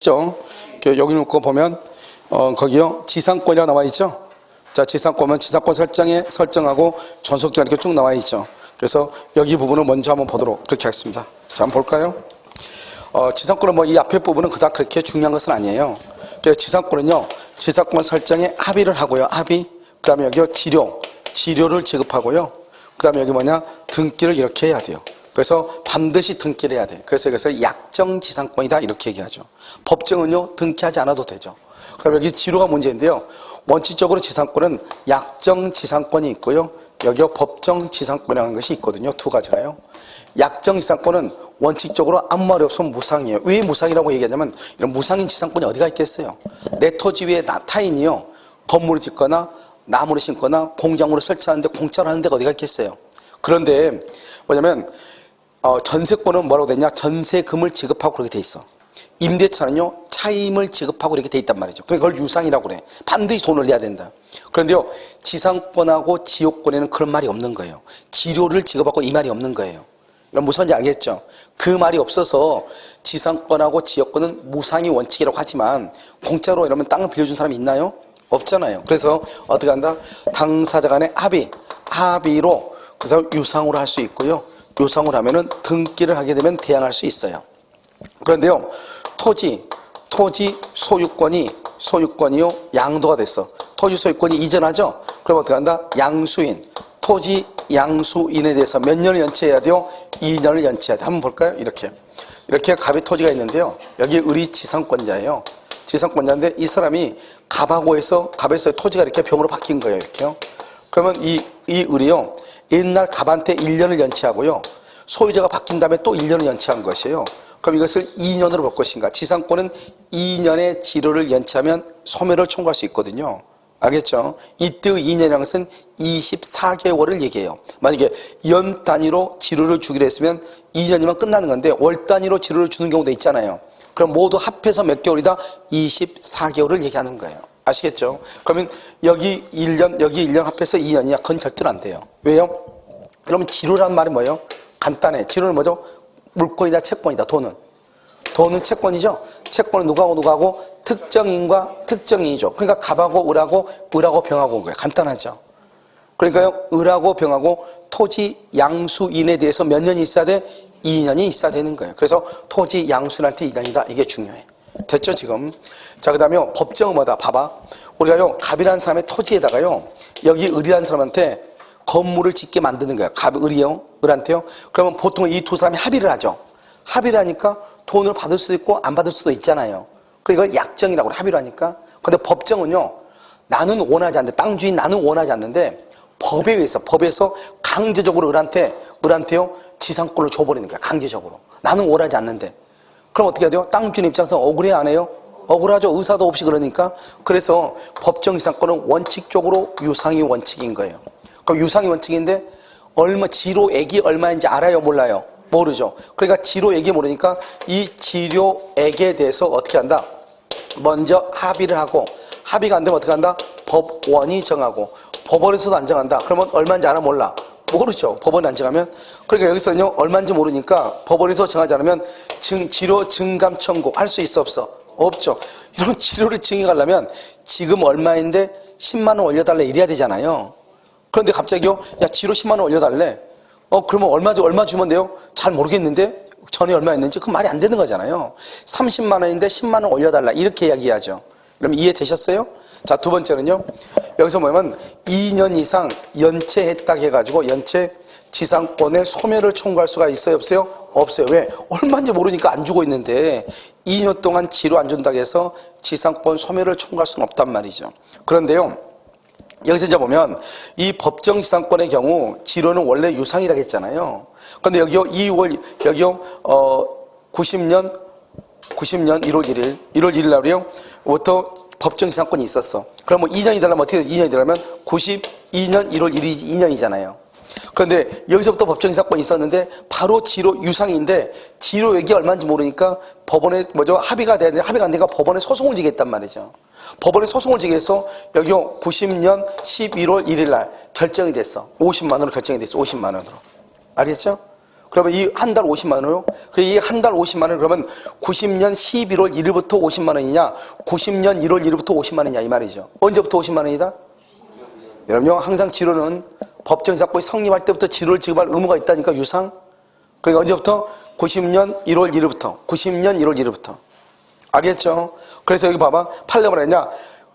아시죠? 여기 놓고 보면 거기요 지상권이라고 나와 있죠. 자, 지상권은 지상권 설정하고 존속기간 이렇게 쭉 나와 있죠. 그래서 여기 부분을 먼저 한번 보도록 그렇게 하겠습니다. 자, 한번 볼까요? 지상권은 뭐 이 앞에 부분은 그닥 그렇게 중요한 것은 아니에요. 그래서 지상권은요, 지상권 설정에 합의를 하고요. 합의. 그 다음에 여기 치료를 지급하고요. 그 다음에 여기 뭐냐? 등기를 이렇게 해야 돼요. 그래서 반드시 등기를 해야 돼요. 그래서 이것을 약정지상권이다 이렇게 얘기하죠. 법정은요, 등기하지 않아도 되죠. 그 다음에 여기 지료가 문제인데요. 원칙적으로 지상권은 약정지상권이 있고요. 여기 법정지상권이라는 것이 있거든요. 두 가지가요. 약정지상권은 원칙적으로 아무 말이 없으면 무상이에요. 왜 무상이라고 얘기하냐면 이런 무상인 지상권이 어디가 있겠어요. 내 토지 위에 타인이요 건물을 짓거나 나무를 심거나 공작물을 설치하는데 공짜로 하는 데가 어디가 있겠어요. 그런데 뭐냐면 전세권은 뭐라고 됐냐, 전세금을 지급하고 그렇게 돼 있어. 임대차는요 차임을 지급하고 이렇게 돼 있단 말이죠. 그러니까 그걸 유상이라고 그래. 반드시 돈을 내야 된다. 그런데요 지상권하고 지역권에는 그런 말이 없는 거예요. 지료를 지급하고 이 말이 없는 거예요. 이런 무슨 말인지 알겠죠? 그 말이 없어서 지상권하고 지역권은 무상이 원칙이라고 하지만 공짜로 이러면 땅을 빌려준 사람이 있나요? 없잖아요. 그래서 어떻게 한다? 당사자 간의 합의로 그래서 유상으로 할 수 있고요. 유상으로 하면은 등기를 하게 되면 대항할 수 있어요. 그런데요, 토지 소유권이요 양도가 됐어. 토지 소유권이 이전하죠. 그럼 어떻게 한다? 양수인, 토지 양수인에 대해서 몇 년을 연체해야 돼요? 2년을 연체해야 돼. 한번 볼까요? 이렇게 갑의 토지가 있는데요. 여기 을이 지상권자예요. 지상권자인데 이 사람이 갑에서 토지가 이렇게 병으로 바뀐 거예요. 이렇게요. 그러면 이 을이요 옛날 갑한테 1년을 연체하고요. 소유자가 바뀐 다음에 또 1년을 연체한 것이에요. 그럼 이것을 2년으로 볼 것인가? 지상권은 2년의 지료를 연체하면 소멸을 청구할 수 있거든요. 알겠죠? 이때의 2년이라는 것은 24개월을 얘기해요. 만약에 연 단위로 지료를 주기로 했으면 2년이면 끝나는 건데 월 단위로 지료를 주는 경우도 있잖아요. 그럼 모두 합해서 몇 개월이다? 24개월을 얘기하는 거예요. 아시겠죠? 그러면 여기 1년 합해서 2년이야. 그건 절대로 안 돼요. 왜요? 그러면 지료라는 말이 뭐예요? 간단해. 지료는 뭐죠? 물권이다, 채권이다. 돈은 채권이죠. 채권은 누구하고 특정인과 특정인이죠. 그러니까 갑하고 을하고 병하고 온 거예요. 간단하죠. 그러니까요, 을하고 병하고 토지 양수인에 대해서 몇 년이 있어야 돼? 2년이 있어야 되는 거예요. 그래서 토지 양수인한테 2년이다. 이게 중요해. 됐죠, 지금? 자, 그 다음에 법정은 뭐다? 봐봐. 우리가요, 갑이라는 사람의 토지에다가요, 여기 을이라는 사람한테 건물을 짓게 만드는 거예요. 을이요, 을한테요. 그러면 보통 이 두 사람이 합의를 하죠. 합의를 하니까 돈을 받을 수도 있고 안 받을 수도 있잖아요. 그러니까 이걸 약정이라고 합의를 하니까. 근데 법정은요, 나는 원하지 않는데, 땅 주인 나는 원하지 않는데, 법에서 강제적으로 을한테요, 지상권을 줘버리는 거야. 강제적으로. 나는 원하지 않는데. 그럼 어떻게 해야 돼요? 땅 주인 입장에서 억울해 안 해요? 억울하죠. 의사도 없이 그러니까. 그래서 법정 지상권은 원칙적으로 유상이 원칙인 거예요. 그럼 유상이 원칙인데 지료액이 얼마인지 알아요? 몰라요? 모르죠. 그러니까 지료액이 모르니까 이 지료액에 대해서 어떻게 한다? 먼저 합의를 하고 합의가 안 되면 어떻게 한다? 법원이 정하고 법원에서도 안 정한다. 그러면 얼마인지 알아? 몰라? 모르죠. 법원이 안 정하면. 그러니까 여기서는요 얼마인지 모르니까 법원에서 정하지 않으면 지료 증감 청구 할 수 있어 없어? 없죠. 이런 지료를 증액하려면 지금 얼마인데 10만 원 올려달래 이래야 되잖아요. 그런데 갑자기요, 야 지료 10만 원 올려달래. 그러면 얼마 주면 돼요? 잘 모르겠는데 전에 얼마였는지. 그건 말이 안 되는 거잖아요. 30만 원인데 10만 원 올려달라 이렇게 이야기하죠. 그럼 이해되셨어요? 자, 두 번째는요, 여기서 뭐냐면 2년 이상 연체했다 해가지고 연체 지상권의 소멸을 청구할 수가 있어요? 없어요? 없어요. 왜? 얼마인지 모르니까 안 주고 있는데 2년 동안 지료 안 준다고 해서 지상권 소멸을 청구할 수는 없단 말이죠. 그런데요, 여기서 이제 보면 이 법정 지상권의 경우 지료는 원래 유상이라고 했잖아요. 그런데 여기요 90년 1월 1일 날이요 부터 법정 지상권이 있었어. 그럼 뭐 2년이 되려면 어떻게 돼? 2년이 되려면 92년 1월 1일이 2년이잖아요. 그런데 여기서부터 법정 지상권이 있었는데 바로 지료 유상인데 지료액이 얼마인지 모르니까 법원에 합의가 돼야 되는데 합의가 안 되니까 법원에 소송을 지겠단 말이죠. 법원에 소송을 지게 해서 여기요 90년 11월 1일 날 결정이 됐어. 50만 원으로 결정이 됐어. 50만 원으로. 알겠죠? 그러면 이 한 달 50만 원으로, 이 한 달 50만 원, 그러면 90년 11월 1일부터 50만 원이냐, 90년 1월 1일부터 50만 원이냐, 이 말이죠. 언제부터 50만 원이다? 여러분요, 항상 지로는 법정사건이 성립할 때부터 지로를 지급할 의무가 있다니까, 유상. 그러니까 언제부터? 90년 1월 1일부터. 90년 1월 1일부터. 알겠죠? 그래서 여기 봐봐. 판례가 뭐라 했냐?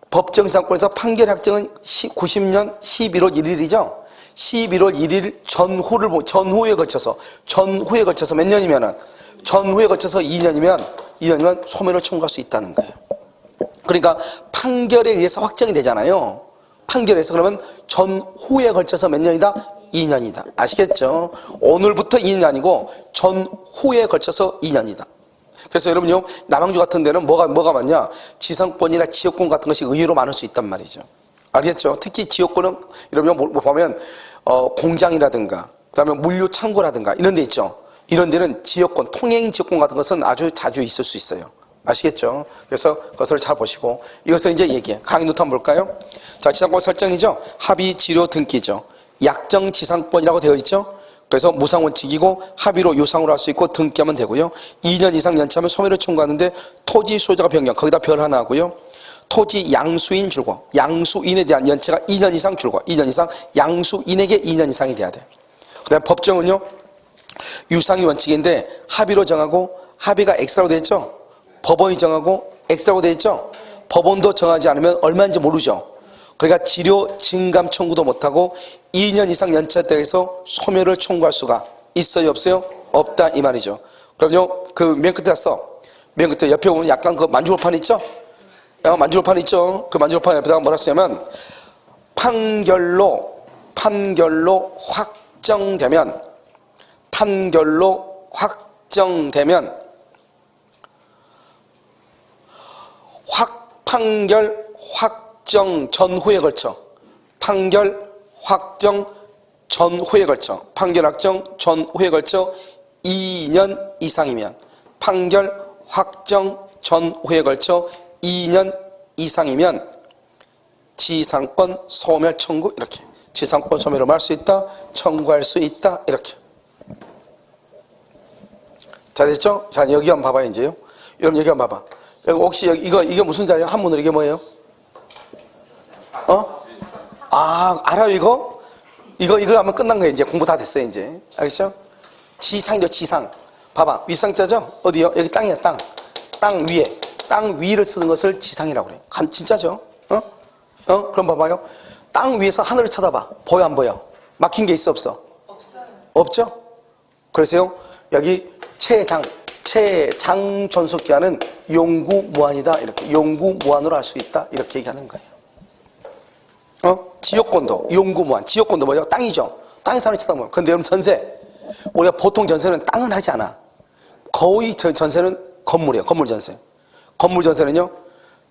법정사건에서 판결 확정은 90년 11월 1일이죠? 11월 1일 전후에 걸쳐서 몇 년이면은, 전후에 걸쳐서 2년이면 소멸을 청구할 수 있다는 거예요. 그러니까 판결에 의해서 확정이 되잖아요. 판결에서. 그러면 전후에 걸쳐서 몇 년이다? 2년이다. 아시겠죠? 오늘부터 2년이 아니고 전후에 걸쳐서 2년이다. 그래서 여러분요, 남양주 같은 데는 뭐가 많냐? 지상권이나 지역권 같은 것이 의외로 많을 수 있단 말이죠. 알겠죠? 특히 지역권은 여러분 보면 공장이라든가 그다음에 물류 창고라든가 이런 데 있죠. 이런 데는 지역권, 통행 지역권 같은 것은 아주 자주 있을 수 있어요. 아시겠죠? 그래서 그것을 잘 보시고, 이것을 이제 얘기해. 강의 노트 한번 볼까요? 자, 지상권 설정이죠. 합의, 지료, 등기죠. 약정 지상권이라고 되어 있죠. 그래서 무상원칙이고 합의로 유상으로 할 수 있고 등기하면 되고요. 2년 이상 연체하면 소멸을 청구하는데 토지 소유자가 변경, 거기다 별 하나 하고요. 토지 양수인 줄고, 양수인에 대한 연체가 2년 이상 줄고, 2년 이상 양수인에게 2년 이상이 돼야 돼. 그 다음에 법정은요, 유상이 원칙인데 합의로 정하고, 합의가 X라고 되어 있죠. 법원이 정하고 X라고 되어 있죠. 법원도 정하지 않으면 얼마인지 모르죠. 그러니까 지료 증감 청구도 못하고 2년 이상 연체했다고 해서 소멸을 청구할 수가 있어요, 없어요? 없다, 이 말이죠. 그럼요, 그 맨 끝에 왔어. 맨 끝에 옆에 보면 약간 그 만주골판 있죠? 만주골판 있죠? 그 만주골판 옆에다가 뭐라 쓰냐면, 판결로 확정되면, 판결 확정 전후에 걸쳐, 판결 확정 전후에 걸쳐 2년 이상이면, 판결 확정 전후에 걸쳐 2년 이상이면 지상권 소멸 청구, 이렇게. 지상권 소멸을 할 수 있다, 청구할 수 있다, 이렇게. 자, 됐죠? 자, 여기 한번 봐봐요, 이제요. 여러분, 여기 한번 봐봐. 여기 혹시 이게 무슨 자예요? 한문으로 이게 뭐예요? 알아요, 이거? 이거 하면 끝난 거예요, 이제. 공부 다 됐어요, 이제. 알겠죠? 지상이죠, 지상. 봐봐, 윗상자죠? 어디요? 여기 땅이야, 땅. 땅 위에. 땅 위를 쓰는 것을 지상이라고 그래요. 진짜죠? 그럼 봐봐요. 땅 위에서 하늘을 쳐다봐. 보여, 안 보여? 막힌 게 있어, 없어? 없어요. 없죠? 그래서요, 여기 최장 존속기한은 용구무한이다, 이렇게. 용구무한으로 할 수 있다, 이렇게 얘기하는 거예요. 지역권도 용구무한. 지역권도 뭐예요? 땅이죠. 땅에서 하늘 쳐다보면. 근데 여러분, 전세, 우리가 보통 전세는 땅은 하지 않아. 거의 전세는 건물이에요. 건물 전세. 건물 전세는요,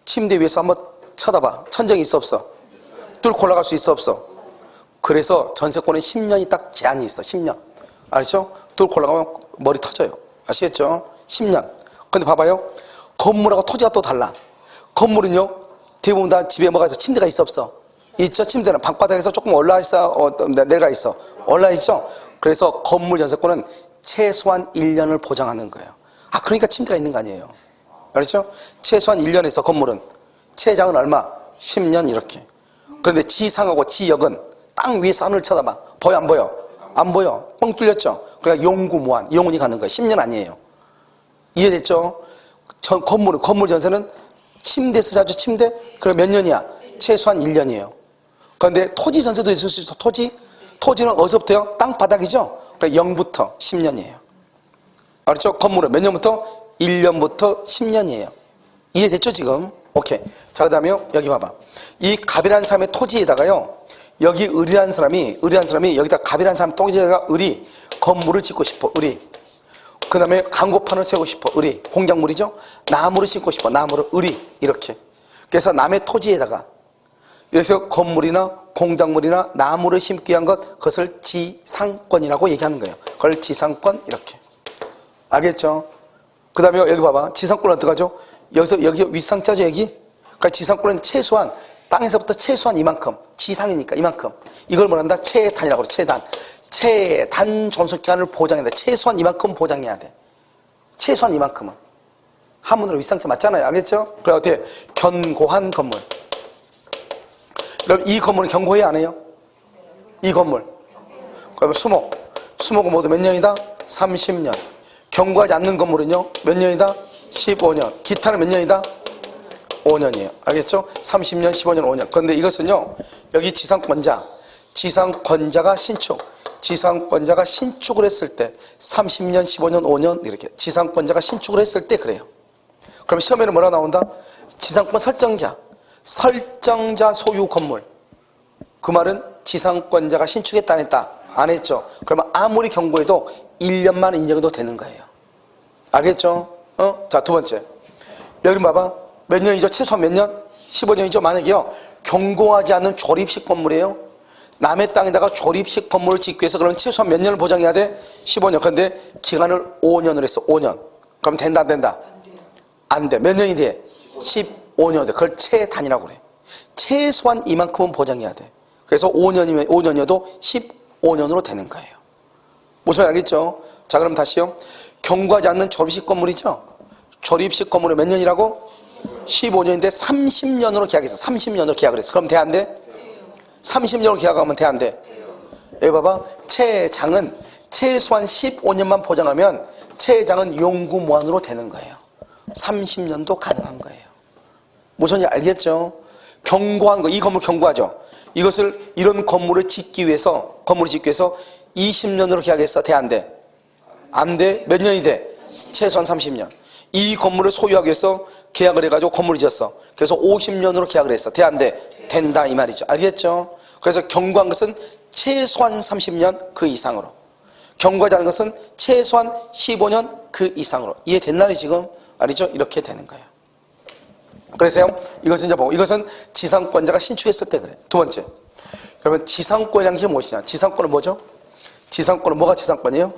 침대 위에서 한번 쳐다봐. 천정이 있어, 없어? 뚫고 올라갈 수 있어, 없어? 그래서 전세권은 10년이 딱 제한이 있어. 10년. 알죠? 뚫고 올라가면 머리 터져요. 아시겠죠? 10년. 근데 봐봐요. 건물하고 토지가 또 달라. 건물은요, 대부분 다 집에 뭐가 있어? 침대가 있어, 없어? 있죠? 침대는 방바닥에서 조금 올라와 있어, 내려가 있어? 올라와 있죠? 그래서 건물 전세권은 최소한 1년을 보장하는 거예요. 그러니까 침대가 있는 거 아니에요. 알겠죠? 최소한 1년에서 건물은. 최장은 얼마? 10년, 이렇게. 그런데 지상하고 지역은 땅 위에서 하늘을 쳐다봐. 보여, 안 보여? 안 보여. 뻥 뚫렸죠? 그러니까 용구무한, 영원히 가는 거예요. 10년 아니에요. 이해됐죠? 건물 전세는 침대에서 자주 침대? 그럼 몇 년이야? 최소한 1년이에요. 그런데 토지 전세도 있을 수 있어. 토지는 어디서부터요? 땅바닥이죠? 그러니까 0부터 10년이에요. 알았죠? 건물은 몇 년부터? 1년부터 10년이에요. 이해됐죠, 지금? 오케이. 자, 그 다음에 여기 봐봐. 이 갑이라는 사람의 토지에다가요, 여기 을이라는 사람이 여기다 갑이라는 사람 토지에다가 을이 건물을 짓고 싶어, 을이. 그 다음에 광고판을 세우고 싶어, 을이. 공작물이죠? 나무를 심고 싶어, 나무를, 을이. 이렇게. 그래서 남의 토지에다가, 그래서 건물이나 공작물이나 나무를 심기 위한 그것을 지상권이라고 얘기하는 거예요. 그걸 지상권, 이렇게. 알겠죠? 그 다음에 여기 봐봐. 지상권은 어떡하죠? 여기 윗상자죠, 여기? 그러니까 지상권은 최소한, 땅에서부터 최소한 이만큼, 지상이니까 이만큼. 이걸 뭐란다? 최단이라고 그래, 최단. 최단 존속기간을 보장해야 돼. 최소한 이만큼 보장해야 돼. 최소한 이만큼은. 한문으로 윗상자 맞잖아요. 알겠죠? 그래 어떻게 견고한 건물. 그럼 이 건물은 견고해야 안 해요? 이 건물. 그러면 수목은 모두 몇 년이다? 30년. 견고하지 않는 건물은요? 몇 년이다? 15년. 기타는 몇 년이다? 5년이에요. 알겠죠? 30년, 15년, 5년. 그런데 이것은요, 여기 지상권자가 신축을 했을 때 30년, 15년, 5년 이렇게 지상권자가 신축을 했을 때 그래요. 그럼 시험에는 뭐라 나온다? 지상권 설정자 소유 건물. 그 말은 지상권자가 신축했다 안 했다? 안 했죠. 그러면 아무리 경고해도 1년만 인정해도 되는 거예요. 알겠죠? 자, 두 번째. 여기 봐봐. 몇 년이죠? 최소한 몇 년? 15년이죠. 만약에요, 경고하지 않는 조립식 건물이에요. 남의 땅에다가 조립식 건물을 짓기 위해서 그러면 최소한 몇 년을 보장해야 돼? 15년. 그런데 기간을 5년을 했어. 5년. 그럼 된다 안 된다? 안 돼. 몇 년이 돼? 15년 돼. 그걸 최단이라고 그래. 최소한 이만큼은 보장해야 돼. 그래서 5년이어도 15년으로 되는 거예요. 무슨 말인지 알겠죠? 자, 그럼 다시요. 경고하지 않는 조립식 건물이죠? 조립식 건물은 몇 년이라고? 15년인데 30년으로 계약했어. 30년으로 계약을 했어. 그럼 돼 안 돼? 30년으로 계약하면 돼 안 돼? 여기 봐봐. 최장은 최소한 15년만 보장하면 최장은 용구무한으로 되는 거예요. 30년도 가능한 거예요. 무슨 말인지 알겠죠? 경고한 거, 이 건물 경고하죠? 이것을, 이런 건물을 짓기 위해서 20년으로 계약했어. 돼 안 돼? 안 돼? 몇 년이 돼? 최소한 30년. 이 건물을 소유하기 위해서 계약을 해가지고 건물을 지었어. 그래서 50년으로 계약을 했어. 돼 안 돼? 된다 이 말이죠. 알겠죠? 그래서 경고한 것은 최소한 30년 그 이상으로, 경고하지 않은 것은 최소한 15년 그 이상으로. 이해됐나요 지금? 알겠죠? 이렇게 되는 거예요. 그래서요, 이것은 이제 보고, 이것은 지상권자가 신축했을 때 그래. 두 번째, 그러면 지상권이라는 게 무엇이냐? 지상권은 뭐죠? 지상권은 뭐가 지상권이에요?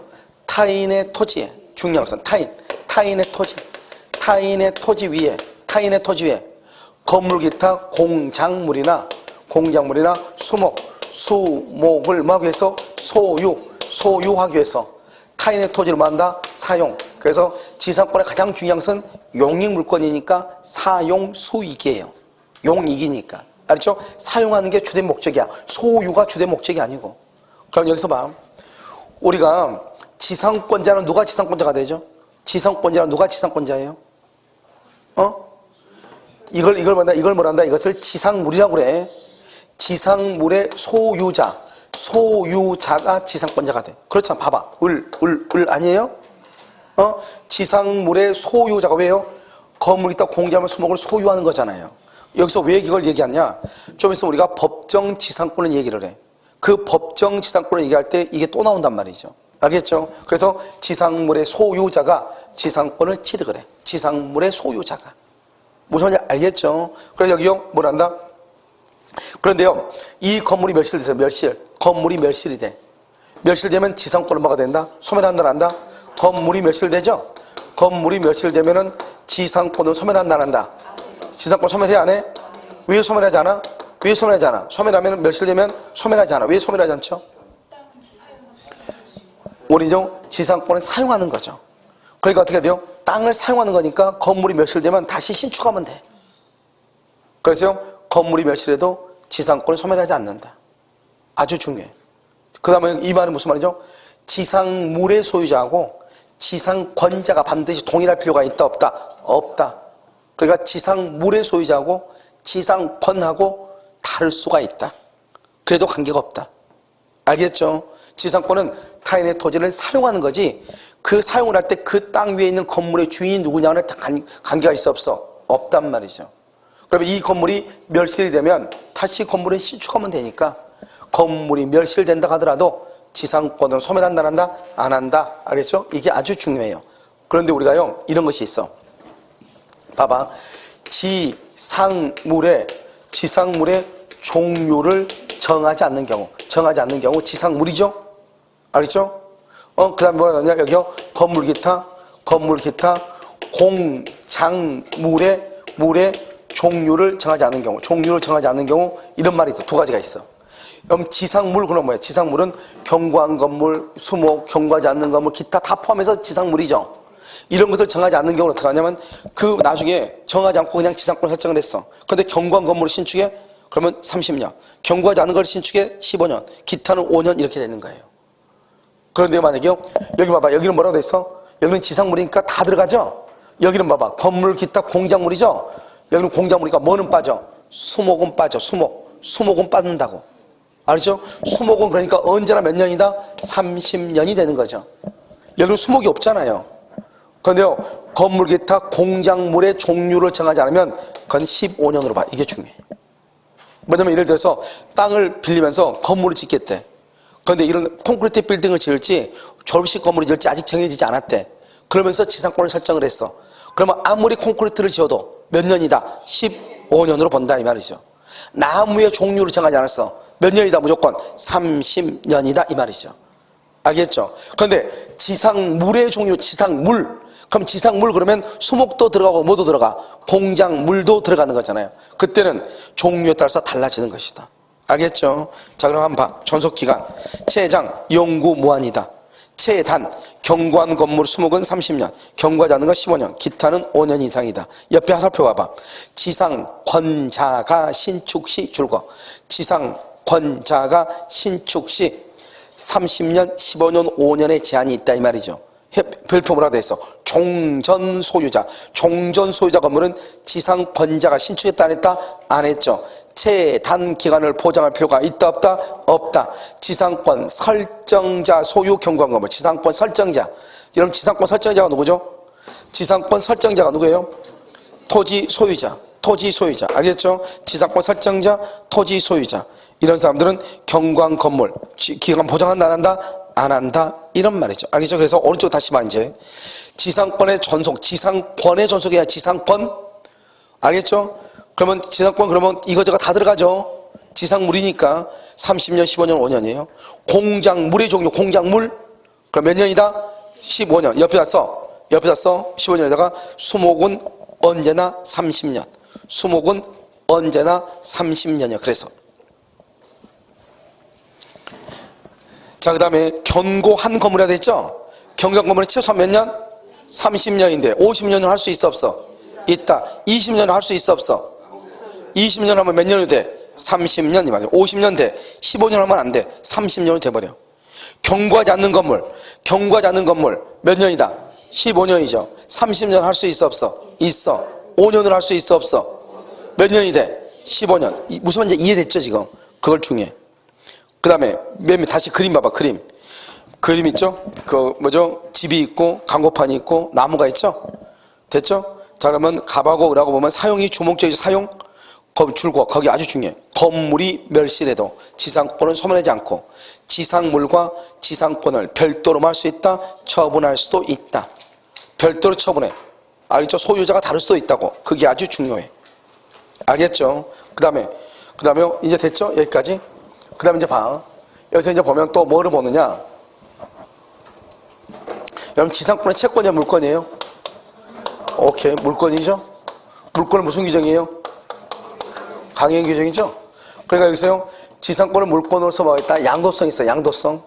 타인의 토지에, 중요한 것은 타인의 토지 위에 건물 기타 공작물이나 수목을 뭐하기 위해서? 소유하기 위해서 타인의 토지를 뭐한다? 사용. 그래서 지상권의 가장 중요한 것은 용익물권이니까 사용수익이에요. 용익이니까. 알았죠? 사용하는 게 주된 목적이야. 소유가 주된 목적이 아니고. 그럼 여기서 봐. 우리가 지상권자는 누가 지상권자가 되죠? 지상권자는 누가 지상권자예요? 이걸 뭐란다? 이것을 지상물이라고 그래. 지상물의 소유자가 지상권자가 돼. 그렇잖아. 봐봐. 을 아니에요? 지상물의 소유자가 왜요? 건물 있다 공작물 수목을 소유하는 거잖아요. 여기서 왜 이걸 얘기하냐? 좀 있으면 우리가 법정 지상권을 얘기를 해. 그 법정 지상권을 얘기할 때 이게 또 나온단 말이죠. 알겠죠? 그래서 지상물의 소유자가 지상권을 취득을 해. 지상물의 소유자가. 무슨 말인지 알겠죠? 그래서 여기요, 뭐란다? 그런데요, 이 건물이 멸실돼서 건물이 멸실이 돼. 멸실되면 지상권은 뭐가 된다? 소멸한다, 안 한다? 건물이 멸실되죠? 건물이 멸실되면은 지상권은 소멸한다, 안 한다? 지상권 소멸해, 안 해? 왜 소멸하지 않아? 왜 소멸하지 않아? 소멸하면 멸실되면 소멸하지 않아. 왜 소멸하지 않죠? 우리죠, 지상권을 사용하는 거죠. 그러니까 어떻게 돼요? 땅을 사용하는 거니까 건물이 멸실되면 다시 신축하면 돼. 그래서 건물이 멸실해도 지상권을 소멸하지 않는다. 아주 중요해. 그 다음에 이 말은 무슨 말이죠? 지상물의 소유자하고 지상권자가 반드시 동일할 필요가 있다 없다? 없다. 그러니까 지상물의 소유자하고 지상권하고 다를 수가 있다. 그래도 관계가 없다. 알겠죠? 지상권은 타인의 토지를 사용하는 거지, 그 사용을 할 때 그 땅 위에 있는 건물의 주인이 누구냐는 관계가 있어 없어? 없단 말이죠. 그러면 이 건물이 멸실이 되면 다시 건물을 신축하면 되니까, 건물이 멸실된다 하더라도 지상권은 소멸한다 안 한다? 안 한다. 알겠죠? 이게 아주 중요해요. 그런데 우리가요, 이런 것이 있어. 봐봐. 지상물의 종류를 정하지 않는 경우 지상물이죠? 알겠죠? 그 다음에 뭐라 하냐? 여기요. 건물 기타, 물의 종류를 정하지 않는 경우, 이런 말이 있어. 두 가지가 있어. 그럼 지상물, 그럼 뭐예요? 지상물은 경과한 건물, 수목, 경과하지 않는 건물, 기타 다 포함해서 지상물이죠. 이런 것을 정하지 않는 경우는 어떻게 하냐면 그 나중에 정하지 않고 그냥 지상권 설정을 했어. 근데 경과한 건물을 신축에 그러면 30년, 경과하지 않은 걸 신축에 15년, 기타는 5년 이렇게 되는 거예요. 그런데 만약에요, 여기 봐봐. 여기는 뭐라고 돼 있어? 여기는 지상물이니까 다 들어가죠? 여기는 봐봐. 건물, 기타, 공작물이죠? 여기는 공작물이니까 뭐는 빠져? 수목은 빠져. 수목은 빠진다고. 알죠? 수목은 그러니까 언제나 몇 년이다? 30년이 되는 거죠. 여기는 수목이 없잖아요. 그런데요, 건물, 기타, 공작물의 종류를 정하지 않으면 그건 15년으로 봐. 이게 중요해. 뭐냐면 예를 들어서 땅을 빌리면서 건물을 짓겠대. 그런데 이런 콘크리트 빌딩을 지을지 졸업식 건물을 지을지 아직 정해지지 않았대. 그러면서 지상권을 설정을 했어. 그러면 아무리 콘크리트를 지어도 몇 년이다? 15년으로 본다 이 말이죠. 나무의 종류를 정하지 않았어. 몇 년이다? 무조건 30년이다 이 말이죠. 알겠죠? 그런데 지상물의 종류, 지상물. 그럼 지상물 그러면 수목도 들어가고 뭐도 들어가? 공작물도 들어가는 거잖아요. 그때는 종류에 따라서 달라지는 것이다. 알겠죠? 자, 그럼 한번 봐. 존속기간. 최장, 영구 무한이다. 최단, 경과한 건물 수목은 30년, 경과하지 않는 건 15년, 기타는 5년 이상이다. 옆에 살펴봐봐. 지상, 권자가 신축시 줄거. 지상, 권자가 신축시 30년, 15년, 5년의 제한이 있다 이 말이죠. 별표 뭐라고 돼 있어? 종전 소유자. 종전 소유자 건물은 지상 권자가 신축했다 안 했다? 안 했죠. 최단 기간을 보장할 필요가 있다 없다? 없다. 지상권 설정자 소유 경과한 건물. 지상권 설정자. 여러분 지상권 설정자가 누구죠? 지상권 설정자가 누구예요? 토지 소유자. 토지 소유자. 알겠죠? 지상권 설정자, 토지 소유자. 이런 사람들은 경과한 건물 기간 보장한다 안 한다? 안 한다. 이런 말이죠. 알겠죠? 그래서 오른쪽 다시 봐 이제. 지상권의 전속, 지상권의 전속이 아니라 지상권. 알겠죠? 그러면 지상권 그러면 이거저거 다 들어가죠. 지상물이니까 30년, 15년, 5년이에요. 공작물의 종류, 공작물. 그럼 몇 년이다? 15년. 옆에다 써. 15년에다가 수목은 언제나 30년. 수목은 언제나 30년이요. 그래서. 자, 그 다음에 견고한 건물이라 됐죠? 견고한 건물은 최소한 몇 년? 30년인데 50년을 할 수 있어 없어? 있다. 20년을 할 수 있어 없어? 20년 하면 몇 년이 돼? 30년이 말이야. 50년 돼. 15년 하면 안 돼. 30년이 돼버려. 경과하지 않는 건물 몇 년이다? 15년이죠. 30년 할 수 있어 없어? 있어. 5년을 할 수 있어 없어? 몇 년이 돼? 15년. 무슨 말인지 이해됐죠 지금? 그걸 중요해. 그 다음에 다시 그림 봐봐. 그림 있죠? 그 뭐죠? 집이 있고 광고판이 있고 나무가 있죠? 됐죠? 자, 그러면 갑하고 을하고 보면 사용이 주목적이죠. 사용 줄거 거기 아주 중요해. 건물이 멸실해도 지상권을 소멸하지 않고 지상물과 지상권을 별도로 할 수 있다. 처분할 수도 있다. 별도로 처분해. 알겠죠? 소유자가 다를 수도 있다고. 그게 아주 중요해. 알겠죠? 그 다음에 이제 됐죠? 여기까지. 그 다음에 이제 봐. 여기서 이제 보면 또 뭐를 보느냐. 여러분 지상권의 채권이야 물권이에요? 오케이. 물권이죠? 물권은 무슨 규정이에요? 강행 규정이죠? 그러니까 여기서요. 지상권을 물권으로 써먹겠다. 양도성이 있어요. 양도성.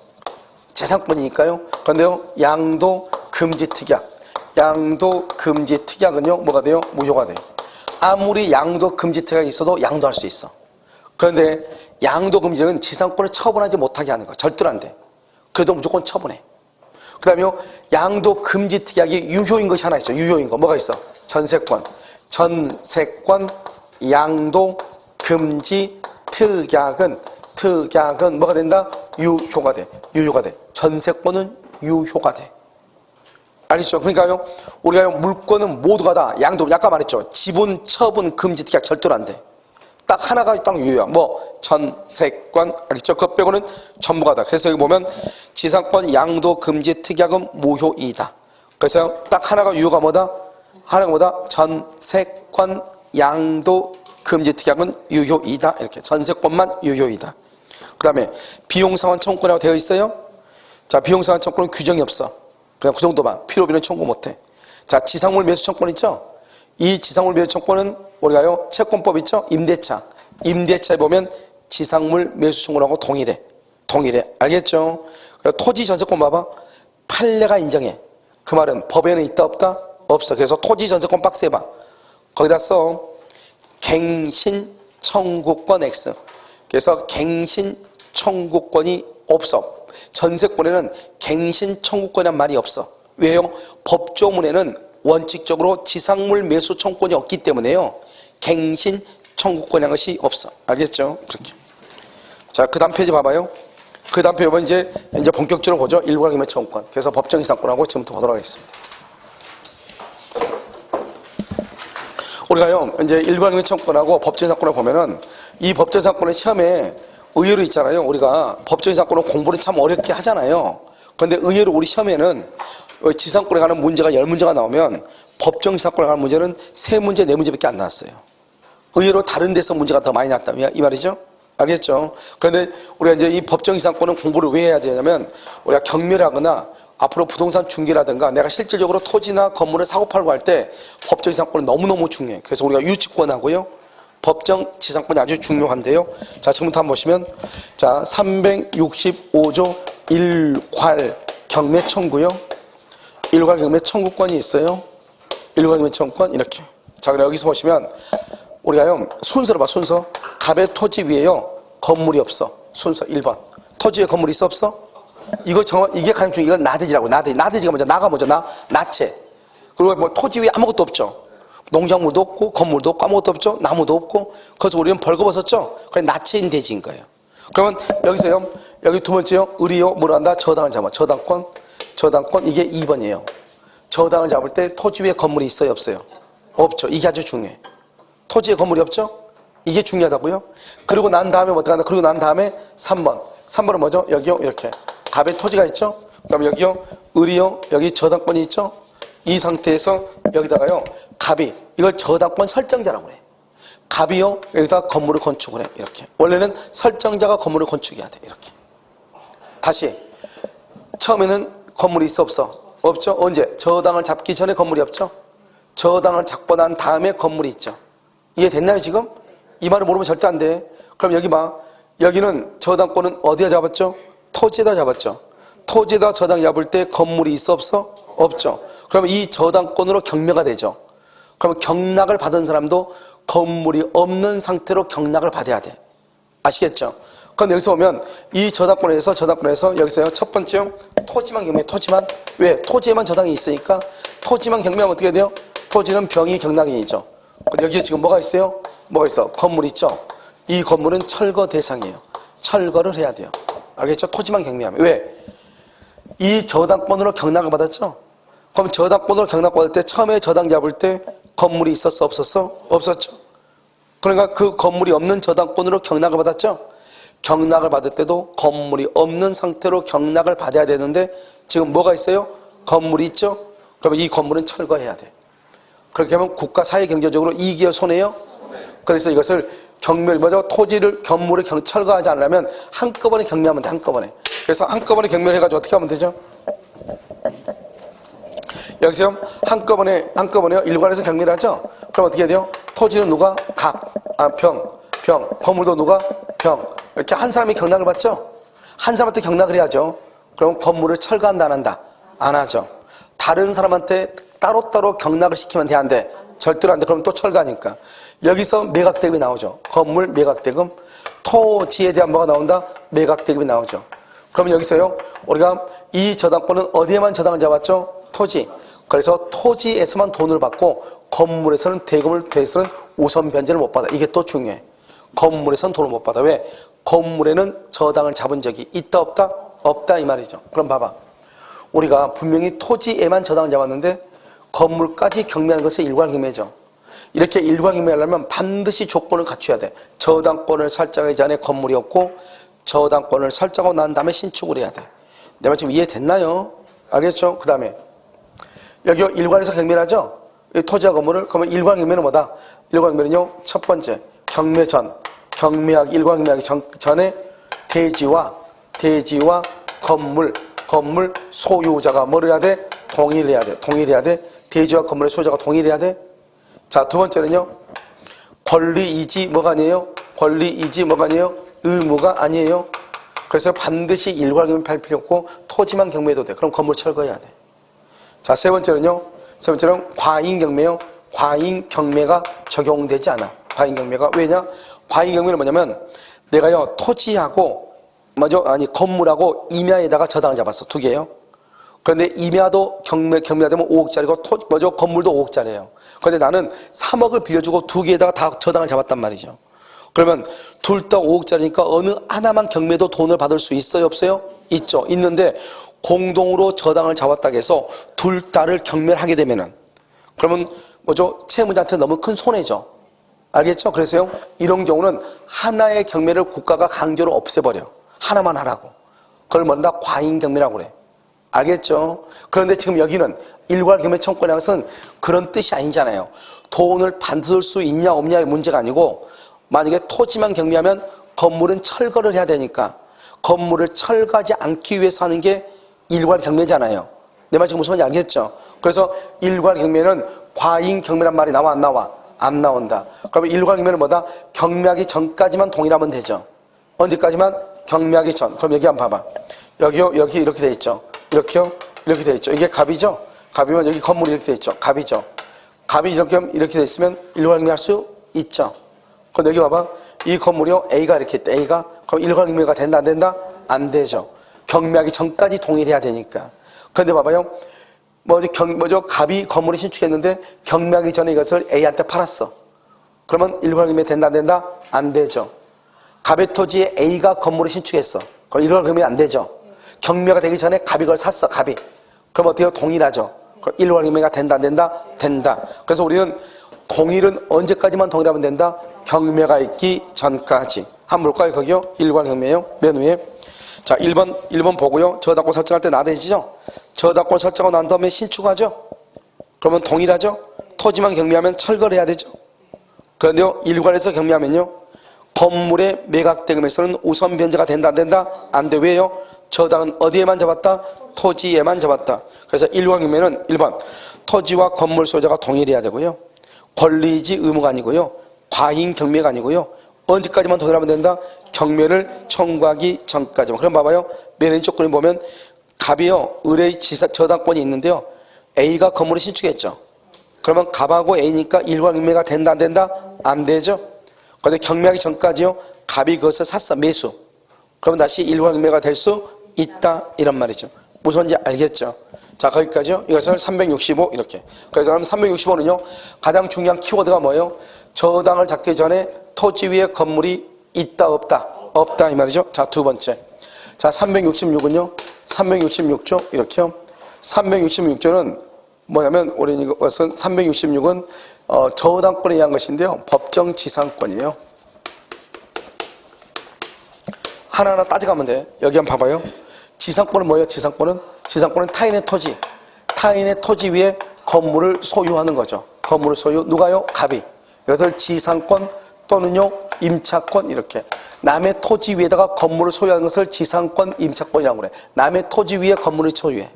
재산권이니까요. 그런데요. 양도 금지 특약. 양도 금지 특약은요. 뭐가 돼요? 무효가 돼요. 아무리 양도 금지 특약이 있어도 양도할 수 있어. 그런데 양도 금지는 지상권을 처분하지 못하게 하는 거. 절대로 안 돼. 그래도 무조건 처분해. 그 다음에 양도 금지 특약이 유효인 것이 하나 있어. 유효인 거. 뭐가 있어? 전세권. 전세권 양도 금지 특약은 뭐가 된다? 유효가 돼. 유효가 돼. 전세권은 유효가 돼. 알겠죠? 그러니까요, 우리가 물권은 모두가 다 양도, 아까 말했죠? 지분 처분 금지 특약 절대로 안 돼. 딱 하나가 딱 유효야. 뭐 전세권. 알겠죠? 그것 빼고는 전부가 다. 그래서 여기 보면 지상권 양도 금지 특약은 무효이다. 그래서 딱 하나가 유효가 뭐다? 하나가 뭐다? 전세권 양도 금지 특약은 유효이다. 이렇게 전세권만 유효이다. 그 다음에 비용상환 청구권이라고 되어 있어요. 자, 비용상환 청구권은 규정이 없어. 그냥 그 정도만. 필요비는 청구 못해. 자, 지상물 매수 청구권 있죠? 이 지상물 매수 청구권은 우리가요 채권법 있죠? 임대차에 보면 지상물 매수청구하고 동일해. 알겠죠? 토지 전세권 봐봐. 판례가 인정해. 그 말은 법에는 있다 없다? 없어. 그래서 토지 전세권 박스 해봐. 거기다 써. 갱신 청구권 X. 그래서 갱신 청구권이 없어. 전세권에는 갱신 청구권이란 말이 없어. 왜요? 법조문에는 원칙적으로 지상물 매수 청구권이 없기 때문에요. 갱신 청구권이라는 것이 없어. 알겠죠? 그렇게. 자, 그 다음 페이지 봐봐요. 그 다음 페이지 보면 이제 본격적으로 보죠. 일괄경매 청구권. 그래서 법정 이상권하고 지금부터 보도록 하겠습니다. 우리가요, 이제 일괄경매 청구권하고 법정 이상권을 보면은 이 법정 이상권의 시험에 의외로 있잖아요. 우리가 법정 이상권은 공부를 참 어렵게 하잖아요. 그런데 의외로 우리 시험에는 지상권에 관한 문제가 10문제가 나오면 법정 이상권에 관한 문제는 3문제, 4문제밖에 안 나왔어요. 의외로 다른 데서 문제가 더 많이 났다. 이 말이죠? 알겠죠? 그런데 우리가 이제 이 법정 이상권은 공부를 왜 해야 되냐면 우리가 경매하거나 앞으로 부동산 중개라든가 내가 실질적으로 토지나 건물을 사고 팔고 할 때 법정 이상권은 너무너무 중요해. 그래서 우리가 유치권하고요. 법정 지상권이 아주 중요한데요. 자, 지금부터 한번 보시면 자, 365조 1괄 경매 청구요. 일괄 경매 청구권이 있어요. 일괄 경매 청구권 이렇게. 자, 그럼 여기서 보시면 우리가요 순서로 봐. 순서. 갑의 토지 위에요 건물이 없어. 순서 1번. 토지 위에 건물이 있어 없어? 이게 가장 중요해. 이건 나대지라고. 나대지가 먼저 나가 먼저 나체. 그리고 뭐 토지 위에 아무것도 없죠. 농작물도 없고 건물도 없고 아무것도 없죠. 나무도 없고. 그래서 우리는 벌거벗었죠. 그래 나체인 대지인 거예요. 그러면 여기서요. 여기 두 번째요. 의리요. 뭐로 한다? 저당을 잡아. 저당권 이게 2번이에요. 저당을 잡을 때 토지 위에 건물이 있어요 없어요? 없죠. 이게 아주 중요해. 토지에 건물이 없죠? 이게 중요하다고요? 그리고 난 다음에 어떻게 한다? 그리고 난 다음에 3번은 뭐죠? 여기요 이렇게 갑의 토지가 있죠? 그 다음에 여기요 의리요 여기 저당권이 있죠? 이 상태에서 여기다가요 갑이 이걸 저당권 설정자라고 해. 갑이요 여기다 건물을 건축을 해. 이렇게. 원래는 설정자가 건물을 건축해야 돼. 이렇게. 다시 처음에는 건물이 있어 없어? 없죠? 언제? 저당을 잡기 전에 건물이 없죠? 저당을 잡고 난 다음에 건물이 있죠. 이해됐나요 지금? 이 말을 모르면 절대 안 돼. 그럼 여기 봐. 여기는 저당권은 어디에 잡았죠? 토지에다 잡았죠. 토지에다 저당 잡을 때 건물이 있어 없어? 없죠. 그럼 이 저당권으로 경매가 되죠. 그럼 경락을 받은 사람도 건물이 없는 상태로 경락을 받아야 돼. 아시겠죠? 그럼 여기서 보면 이 저당권에서 여기서요 첫 번째요 토지만 경매. 토지만 왜? 토지에만 저당이 있으니까 토지만 경매하면 어떻게 돼요? 토지는 병이 경락인이죠. 여기에 지금 뭐가 있어요? 뭐가 있어? 건물 있죠? 이 건물은 철거 대상이에요. 철거를 해야 돼요. 알겠죠? 토지만 경매하면. 왜? 이 저당권으로 경락을 받았죠? 그럼 저당권으로 경락받을 때 처음에 저당 잡을 때 건물이 있었어 없었어? 없었죠. 그러니까 그 건물이 없는 저당권으로 경락을 받았죠? 경락을 받을 때도 건물이 없는 상태로 경락을 받아야 되는데 지금 뭐가 있어요? 건물이 있죠? 그러면 이 건물은 철거해야 돼. 그렇게 하면 국가 사회 경제적으로 이익이요 손해요? 그래서 이것을 토지를 건물을 철거하지 않으려면 한꺼번에 경매하면 돼. 한꺼번에. 그래서 한꺼번에 경매를 해가지고 어떻게 하면 되죠? 여기서 한꺼번에요 일괄해서 경매를 하죠? 그럼 어떻게 해야 돼요? 토지는 누가? 병. 건물도 누가? 병. 이렇게 한 사람이 경락을 받죠? 한 사람한테 경락을 해야죠. 그럼 건물을 철거한다 안 한다? 안 하죠. 다른 사람한테 따로따로 경락을 시키면 돼 안 돼? 절대로 안 돼. 그럼 또 철거하니까. 여기서 매각대금이 나오죠. 건물 매각대금. 토지에 대한 뭐가 나온다? 매각대금이 나오죠. 그러면 여기서요 우리가 이 저당권은 어디에만 저당을 잡았죠? 토지. 그래서 토지에서만 돈을 받고 건물에서는 대금에서는 우선 변제를 못 받아. 이게 또 중요해. 건물에서는 돈을 못 받아. 왜? 건물에는 저당을 잡은 적이 있다 없다? 없다 이 말이죠. 그럼 봐봐. 우리가 분명히 토지에만 저당을 잡았는데 건물까지 경매하는 것이 일괄경매죠. 이렇게 일괄경매하려면 반드시 조건을 갖춰야 돼. 저당권을 설정하기 전에 건물이 없고 저당권을 설정하고 난 다음에 신축을 해야 돼. 내 말 지금 이해됐나요? 알겠죠? 그 다음에 여기 일괄에서 경매를 하죠? 토지와 건물을. 그러면 일괄경매는 뭐다? 일괄경매는요 첫 번째 경매 전, 일괄경매하기 전에 대지와 건물 소유자가 뭐를 해야 돼? 동일해야 돼. 대지와 건물의 소유자가 동일해야 돼. 자, 두 번째는요 권리이지 뭐가 아니에요? 의무가 아니에요. 그래서 반드시 일괄경매 팔 필요 없고 토지만 경매해도 돼. 그럼 건물 철거해야 돼. 자, 세 번째는 과잉경매요. 과잉경매가 적용되지 않아. 과잉경매가. 왜냐? 과잉경매는 뭐냐면 내가요 토지하고 건물하고 임야에다가 저당을 잡았어. 두 개요. 그런데 임야도 경매가 되면 5억짜리고 건물도 5억짜리예요. 그런데 나는 3억을 빌려주고 두 개에다가 다 저당을 잡았단 말이죠. 그러면 둘 다 5억짜리니까 어느 하나만 경매도 돈을 받을 수 있어요? 없어요? 있죠. 있는데 공동으로 저당을 잡았다고 해서 둘 다를 경매를 하게 되면은 그러면 채무자한테 너무 큰 손해죠. 알겠죠? 그래서요 이런 경우는 하나의 경매를 국가가 강제로 없애버려. 하나만 하라고. 그걸 뭐다 과잉경매라고 그래. 알겠죠? 그런데 지금 여기는 일괄경매 청구권이라는 것은 그런 뜻이 아니잖아요. 돈을 받을 수 있냐 없냐의 문제가 아니고 만약에 토지만 경매하면 건물은 철거를 해야 되니까 건물을 철거하지 않기 위해서 하는 게 일괄경매잖아요. 내 말 지금 무슨 말인지 알겠죠? 그래서 일괄경매는 과잉경매란 말이 나와 안 나와? 안 나온다. 그러면 일괄경매는 뭐다? 경매하기 전까지만 동일하면 되죠. 언제까지만? 경매하기 전. 그럼 여기 한번 봐봐. 여기요, 여기 이렇게 돼 있죠. 이렇게요, 이렇게 돼 있죠. 이게 갑이죠? 갑이면 여기 건물이 이렇게 돼 있죠. 갑이죠. 갑이 이렇게 돼 있으면 일괄경매할 수 있죠. 그럼 여기 봐봐. 이 건물이요, A가 이렇게 있다. A가. 그럼 일괄경매가 된다, 안 된다? 안 되죠. 경매하기 전까지 동일해야 되니까. 그런데 봐봐요. 갑이 건물을 신축했는데 경매하기 전에 이것을 A한테 팔았어. 그러면 일괄경매 된다, 안 된다? 안 되죠. 갑의 토지에 A가 건물을 신축했어. 그럼 일괄경매 안 되죠. 경매가 되기 전에 갑이 그걸 샀어, 갑이. 그럼 어때요? 동일하죠. 그럼 일괄경매가 된다, 안 된다? 된다. 그래서 우리는 동일은 언제까지만 동일하면 된다? 경매가 있기 전까지. 한번 볼까요? 거기요? 일괄경매요. 맨 위에. 자, 1번 보고요. 저당권 설정할 때 나대지죠? 저당권 설정하고 난 다음에 신축하죠? 그러면 동일하죠? 토지만 경매하면 철거를 해야 되죠? 그런데요, 일괄해서 경매하면요, 건물의 매각대금에서는 우선 변제가 된다, 안 된다? 안 돼. 왜요? 저당은 어디에만 잡았다? 토지에만 잡았다. 그래서 일괄경매는 1번, 토지와 건물 소유자가 동일해야 되고요. 권리이지 의무가 아니고요. 과잉경매가 아니고요. 언제까지만 동일하면 된다? 경매를 청구하기 전까지만. 그럼 봐봐요. 맨 왼쪽 그림 보면 갑이요, 의뢰의 저당권이 있는데요. A가 건물을 신축했죠. 그러면 갑하고 A니까 일괄경매가 된다, 안 된다? 안 되죠. 그런데 경매하기 전까지요, 갑이 그것을 샀어, 매수. 그러면 다시 일괄경매가 될 수 있다, 이런 말이죠. 무슨 말인지 알겠죠? 자, 거기까지요. 이것을 365 이렇게. 그래서 365는요, 가장 중요한 키워드가 뭐예요? 저당을 잡기 전에 토지 위에 건물이 있다, 없다? 없다, 이 말이죠. 자, 두 번째. 자, 366은요, 366조 이렇게요. 366조는 뭐냐면 우리 이것은 366은 저당권에 의한 것인데요, 법정지상권이에요. 하나하나 따져가면 돼. 여기 한번 봐봐요. 지상권은 뭐예요? 지상권은 타인의 토지 위에 건물을 소유하는 거죠. 건물을 소유. 누가요? 갑이. 이것을 지상권 또는요, 임차권 이렇게. 남의 토지 위에다가 건물을 소유하는 것을 지상권, 임차권이라고 그래. 남의 토지 위에 건물을 소유해.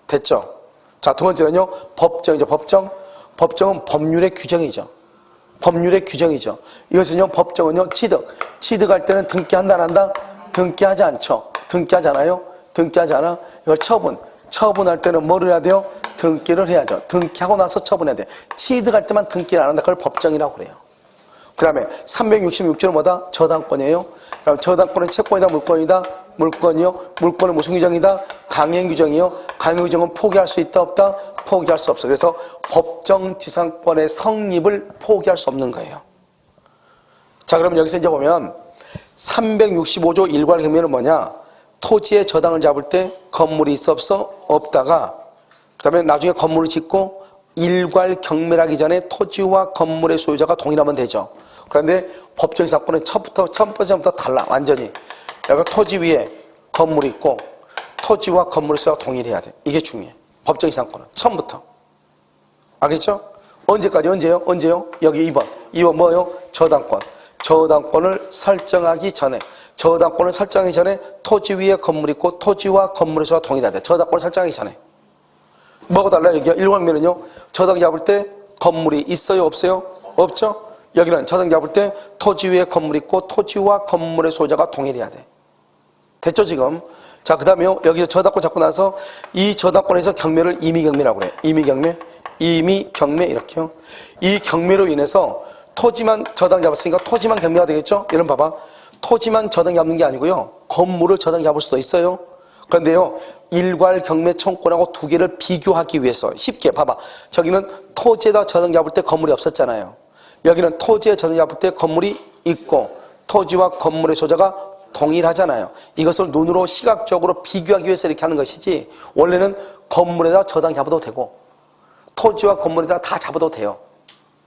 됐죠? 자, 두 번째는요, 법정이죠. 법정은 법률의 규정이죠. 이것은요, 법정은요, 취득할 때는 등기한다, 안 한다? 등기하지 않죠. 등기하잖아요. 등기하지 않아. 이걸 처분할 때는 뭐를 해야 돼요? 등기를 해야죠. 등기하고 나서 처분해야 돼. 취득할 때만 등기를 안 한다. 그걸 법정이라고 그래요. 그 다음에 366조는 뭐다? 저당권이에요. 그럼 저당권은 채권이다, 물권이다? 물권이요. 물권은 무슨 규정이다? 강행 규정이요. 강행 규정은 포기할 수 있다, 없다? 포기할 수 없어. 그래서 법정지상권의 성립을 포기할 수 없는 거예요. 자, 그러면 여기서 이제 보면 365조 일괄경매는 뭐냐? 토지에 저당을 잡을 때 건물이 있어, 없어? 없다가, 그 다음에 나중에 건물을 짓고 일괄경매하기 전에 토지와 건물의 소유자가 동일하면 되죠. 그런데 법정지상권은 첫 번째부터 달라, 완전히. 여기 토지 위에 건물이 있고 토지와 건물의 소유자가 동일해야 돼. 이게 중요해. 법정지상권은 처음부터. 알겠죠? 언제까지? 언제요? 여기 2번 뭐예요? 저당권을 설정하기 전에, 토지 위에 건물이 있고 토지와 건물의 소유가 동일해야 돼. 저당권을 설정하기 전에. 뭐가 달라요? 여기 일광면은요, 저당 잡을 때 건물이 있어요, 없어요? 없죠? 여기는 저당 잡을 때 토지 위에 건물이 있고 토지와 건물의 소유자가 동일해야 돼. 됐죠 지금? 자, 그 다음에 여기서 저당권 잡고 나서 이 저당권에서 경매를 임의경매라고 그래. 임의경매 이렇게요. 이 경매로 인해서 토지만 저당 잡았으니까 토지만 경매가 되겠죠? 이런 봐봐. 토지만 저당 잡는 게 아니고요. 건물을 저당 잡을 수도 있어요. 그런데요, 일괄 경매 청구권하고 두 개를 비교하기 위해서 쉽게 봐봐. 저기는 토지에다 저당 잡을 때 건물이 없었잖아요. 여기는 토지에 저당 잡을 때 건물이 있고 토지와 건물의 소유자가 동일하잖아요. 이것을 눈으로 시각적으로 비교하기 위해서 이렇게 하는 것이지 원래는 건물에다 저당 잡아도 되고 토지와 건물에다 다 잡아도 돼요.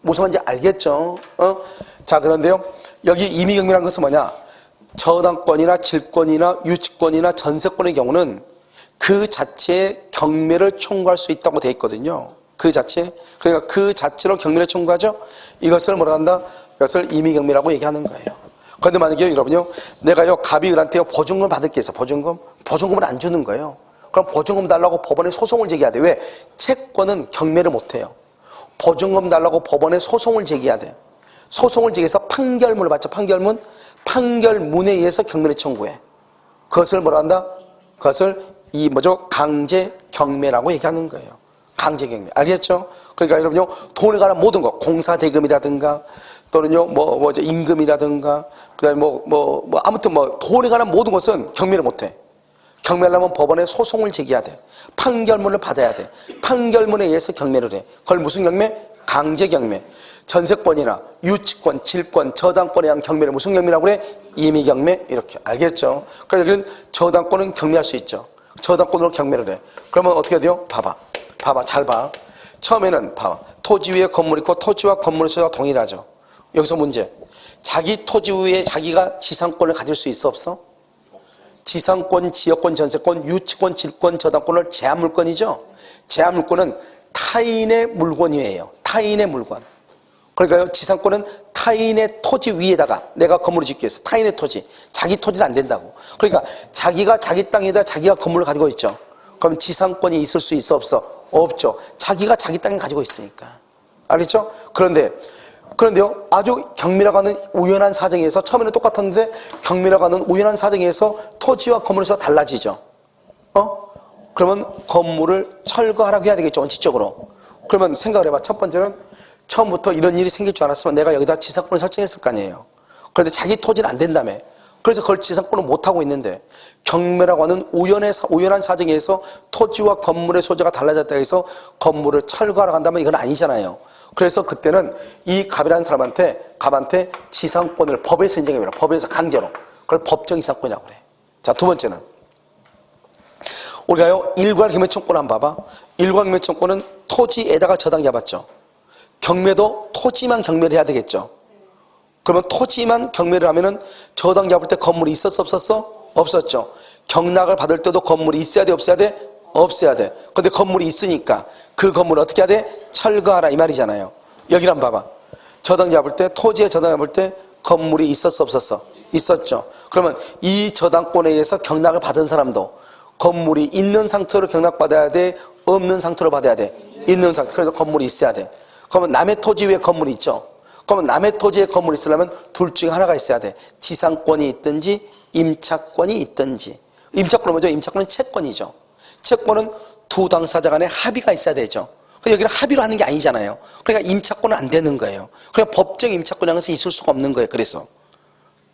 무슨 말인지 알겠죠? 자, 그런데요, 여기 임의경매라는 것은 뭐냐? 저당권이나 질권이나 유치권이나 전세권의 경우는 그 자체에 경매를 청구할 수 있다고 되어 있거든요. 그 자체. 그러니까 그 자체로 경매를 청구하죠. 이것을 뭐라 한다? 이것을 임의경매라고 얘기하는 거예요. 그런데 만약에 여러분요, 내가요 갑이 을한테 보증금을 받을 게 있어. 보증금을 안 주는 거예요. 그럼 보증금 달라고 법원에 소송을 제기해야 돼. 왜? 채권은 경매를 못 해요. 보증금 달라고 법원에 소송을 제기해야 돼. 소송을 제기해서 판결문을 받죠. 판결문에 의해서 경매를 청구해. 그것을 뭐라 한다? 그것을 강제 경매라고 얘기하는 거예요. 강제 경매. 알겠죠? 그러니까 여러분요, 돈에 관한 모든 것, 공사 대금이라든가 또는요, 임금이라든가 그다음에 아무튼 돈에 관한 모든 것은 경매를 못 해. 경매하려면 법원에 소송을 제기해야 돼. 판결문을 받아야 돼. 판결문에 의해서 경매를 해. 그걸 무슨 경매? 강제 경매. 전세권이나 유치권, 질권, 저당권에 대한 경매를 무슨 경매라고 그래? 임의경매. 이렇게. 알겠죠? 그래서 여기는 저당권은 경매할 수 있죠. 저당권으로 경매를 해. 그러면 어떻게 돼요? 봐봐. 잘 봐. 처음에는 봐봐. 토지 위에 건물이 있고 토지와 건물의 소유가 동일하죠. 여기서 문제. 자기 토지 위에 자기가 지상권을 가질 수 있어 없어? 지상권, 지역권, 전세권, 유치권, 질권, 저당권을 제한물권이죠. 제한물권은 타인의 물건이에요. 타인의 물건. 그러니까요, 지상권은 타인의 토지 위에다가 내가 건물을 짓기 위해서 타인의 토지, 자기 토지는 안 된다고. 그러니까 자기가 자기 땅에다 자기가 건물을 가지고 있죠. 그럼 지상권이 있을 수 있어 없어? 없죠. 자기가 자기 땅에 가지고 있으니까. 알겠죠? 그런데요, 아주 경매라고 하는 우연한 사정에서 처음에는 똑같았는데 경매라고 하는 우연한 사정에서 토지와 건물의 수가 달라지죠. 그러면 건물을 철거하라고 해야 되겠죠, 원칙적으로. 그러면 생각을 해봐. 첫 번째는 처음부터 이런 일이 생길 줄 알았으면 내가 여기다 지상권을 설정했을 거 아니에요. 그런데 자기 토지는 안 된다며. 그래서 그걸 지상권을 못하고 있는데 경매라고 하는 우연한 사정에서 토지와 건물의 소재가 달라졌다고 해서 건물을 철거하라고 한다면 이건 아니잖아요. 그래서 그때는 이 갑이라는 갑한테 지상권을 법에서 인정해요. 법에서 강제로. 그걸 법정 지상권이라고 그래. 자, 두 번째는 우리가요, 일괄 경매 청구권 한번 봐봐. 일괄 경매 청구권은 토지에다가 저당 잡았죠. 경매도 토지만 경매를 해야 되겠죠. 그러면 토지만 경매를 하면은 저당 잡을 때 건물이 있었어 없었어? 없었죠. 경락을 받을 때도 건물이 있어야 돼 없어야 돼? 없어야 돼. 근데 건물이 있으니까 그 건물을 어떻게 해야 돼? 철거하라 이 말이잖아요. 여기를 한번 봐봐. 저당 잡을 때, 토지에 저당 잡을 때 건물이 있었어 없었어? 있었죠. 그러면 이 저당권에 의해서 경락을 받은 사람도 건물이 있는 상태로 경락받아야 돼? 없는 상태로 받아야 돼? 있는 상태. 그래서 건물이 있어야 돼. 그러면 남의 토지 위에 건물이 있죠. 그러면 남의 토지에 건물이 있으려면 둘 중에 하나가 있어야 돼. 지상권이 있든지 임차권이 있든지. 임차권은 뭐죠? 임차권은 채권이죠. 채권은 두 당사자 간에 합의가 있어야 되죠. 여기는 합의로 하는 게 아니잖아요. 그러니까 임차권은 안 되는 거예요. 그러니까 법정 임차권이라는 것은 있을 수가 없는 거예요. 그래서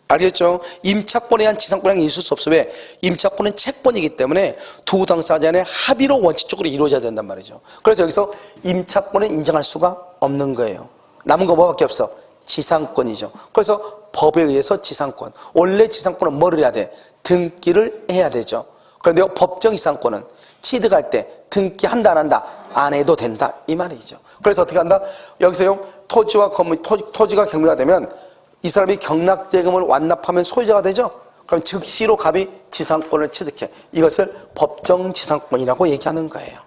알겠죠? 임차권에 대한 지상권이 있을 수 없어. 왜? 임차권은 채권이기 때문에 두 당사자 간에 합의로 원칙적으로 이루어져야 된단 말이죠. 그래서 여기서 임차권을 인정할 수가 없는 거예요. 남은 거 뭐밖에 없어? 지상권이죠. 그래서 법에 의해서 지상권. 원래 지상권은 뭐를 해야 돼? 등기를 해야 되죠. 그런데 법정 지상권은 취득할 때 등기한다 안 한다? 안 해도 된다 이 말이죠. 그래서 어떻게 한다? 여기서요, 토지와 건물, 토지가 경매가 되면 이 사람이 경락대금을 완납하면 소유자가 되죠. 그럼 즉시로 갑이 지상권을 취득해. 이것을 법정 지상권이라고 얘기하는 거예요.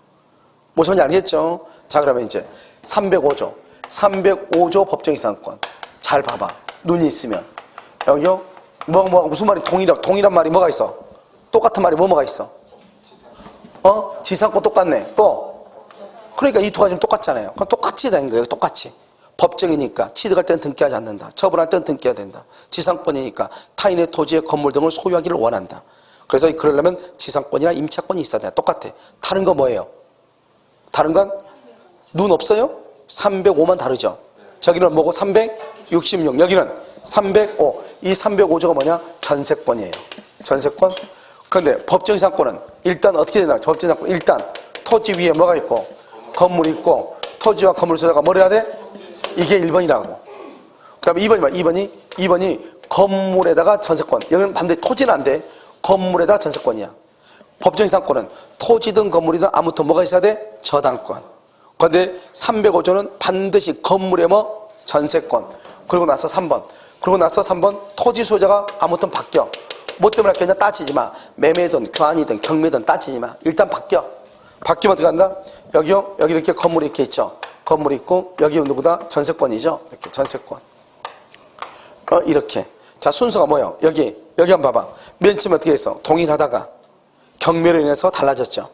무슨 말인지 알겠죠? 자, 그러면 이제 305조 법정 지상권. 잘 봐봐. 눈이 있으면. 여기요, 무슨 말이 동일한 말이 뭐가 있어? 똑같은 말이 뭐가 있어? 지상권 똑같네. 또 그러니까 이 두 가지는 똑같잖아요. 그럼 똑같이 되는 거예요. 똑같이. 법정이니까 취득할 때는 등기하지 않는다. 처분할 때는 등기해야 된다. 지상권이니까 타인의 토지의 건물 등을 소유하기를 원한다. 그래서 그러려면 지상권이나 임차권이 있어야 돼. 똑같아. 다른 거 뭐예요? 다른 건 눈 없어요? 305만 다르죠. 저기는 뭐고 366, 여기는 305. 이 305조가 뭐냐? 전세권이에요. 전세권. 그런데 법정이상권은 일단 어떻게 되나? 법정이상권 일단 토지 위에 뭐가 있고 건물이 있고 토지와 건물 소유자가 뭘 해야 돼? 이게 1번이라고. 그 다음에 2번이 2번이 건물에다가 전세권. 여기는 반드시 토지는 안 돼. 건물에다가 전세권이야. 법정이상권은 토지든 건물이든 아무튼 뭐가 있어야 돼? 저당권. 그런데 305조는 반드시 건물에 뭐? 전세권. 그러고 나서 3번. 그러고 나서 3번 토지 소유자가 아무튼 바뀌어. 뭐 때문에 바뀌었냐? 따지지 마. 매매든 교환이든 경매든 따지지 마. 일단 바뀌어. 바뀌면 어떻게 한다? 여기요? 여기 이렇게 건물이 이렇게 있죠. 건물이 있고 여기 누구다? 전세권이죠. 이렇게 전세권. 이렇게. 자, 순서가 뭐예요? 여기 한번 봐봐. 맨 처음에 어떻게 했어? 동일하다가 경매로 인해서 달라졌죠.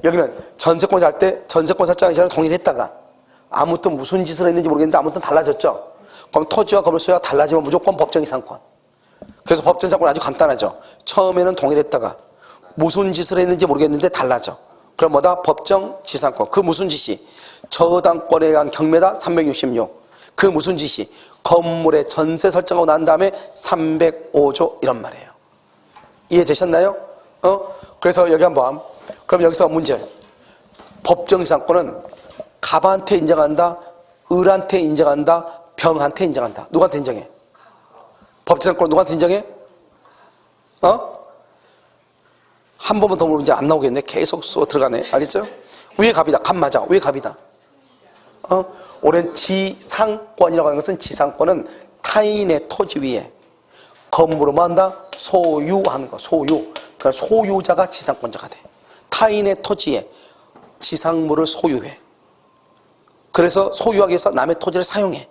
여기는 전세권 살 때 전세권 살장이 전에 동일했다가 아무튼 무슨 짓을 했는지 모르겠는데 아무튼 달라졌죠. 그럼 토지와 건물 소유가 달라지면 무조건 법정이상권. 그래서 법정이상권은 아주 간단하죠. 처음에는 동일했다가 무슨 짓을 했는지 모르겠는데 달라져. 그럼 뭐다? 법정지상권. 그 무슨 짓이? 저당권에 의한 경매다 366. 그 무슨 짓이? 건물에 전세 설정하고 난 다음에 305조 이런 말이에요. 이해되셨나요? 그래서 여기 한번. 그럼 여기서 문제. 법정이상권은 갑한테 인정한다, 을한테 인정한다, 병한테 인정한다. 누구한테 인정해? 법정이상권은 누구한테 인정해? 한 번만 더 물으면 이제 안 나오겠네. 계속 쏘 들어가네. 알겠죠? 위에 갑이다. 갑 맞아. 위에 갑이다. 올해는 지상권이라고 하는 것은 지상권은 타인의 토지 위에 건물을 뭐 한다? 소유하는 거. 소유. 그러니까 소유자가 지상권자가 돼. 타인의 토지에 지상물을 소유해. 그래서 소유하기 위해서 남의 토지를 사용해.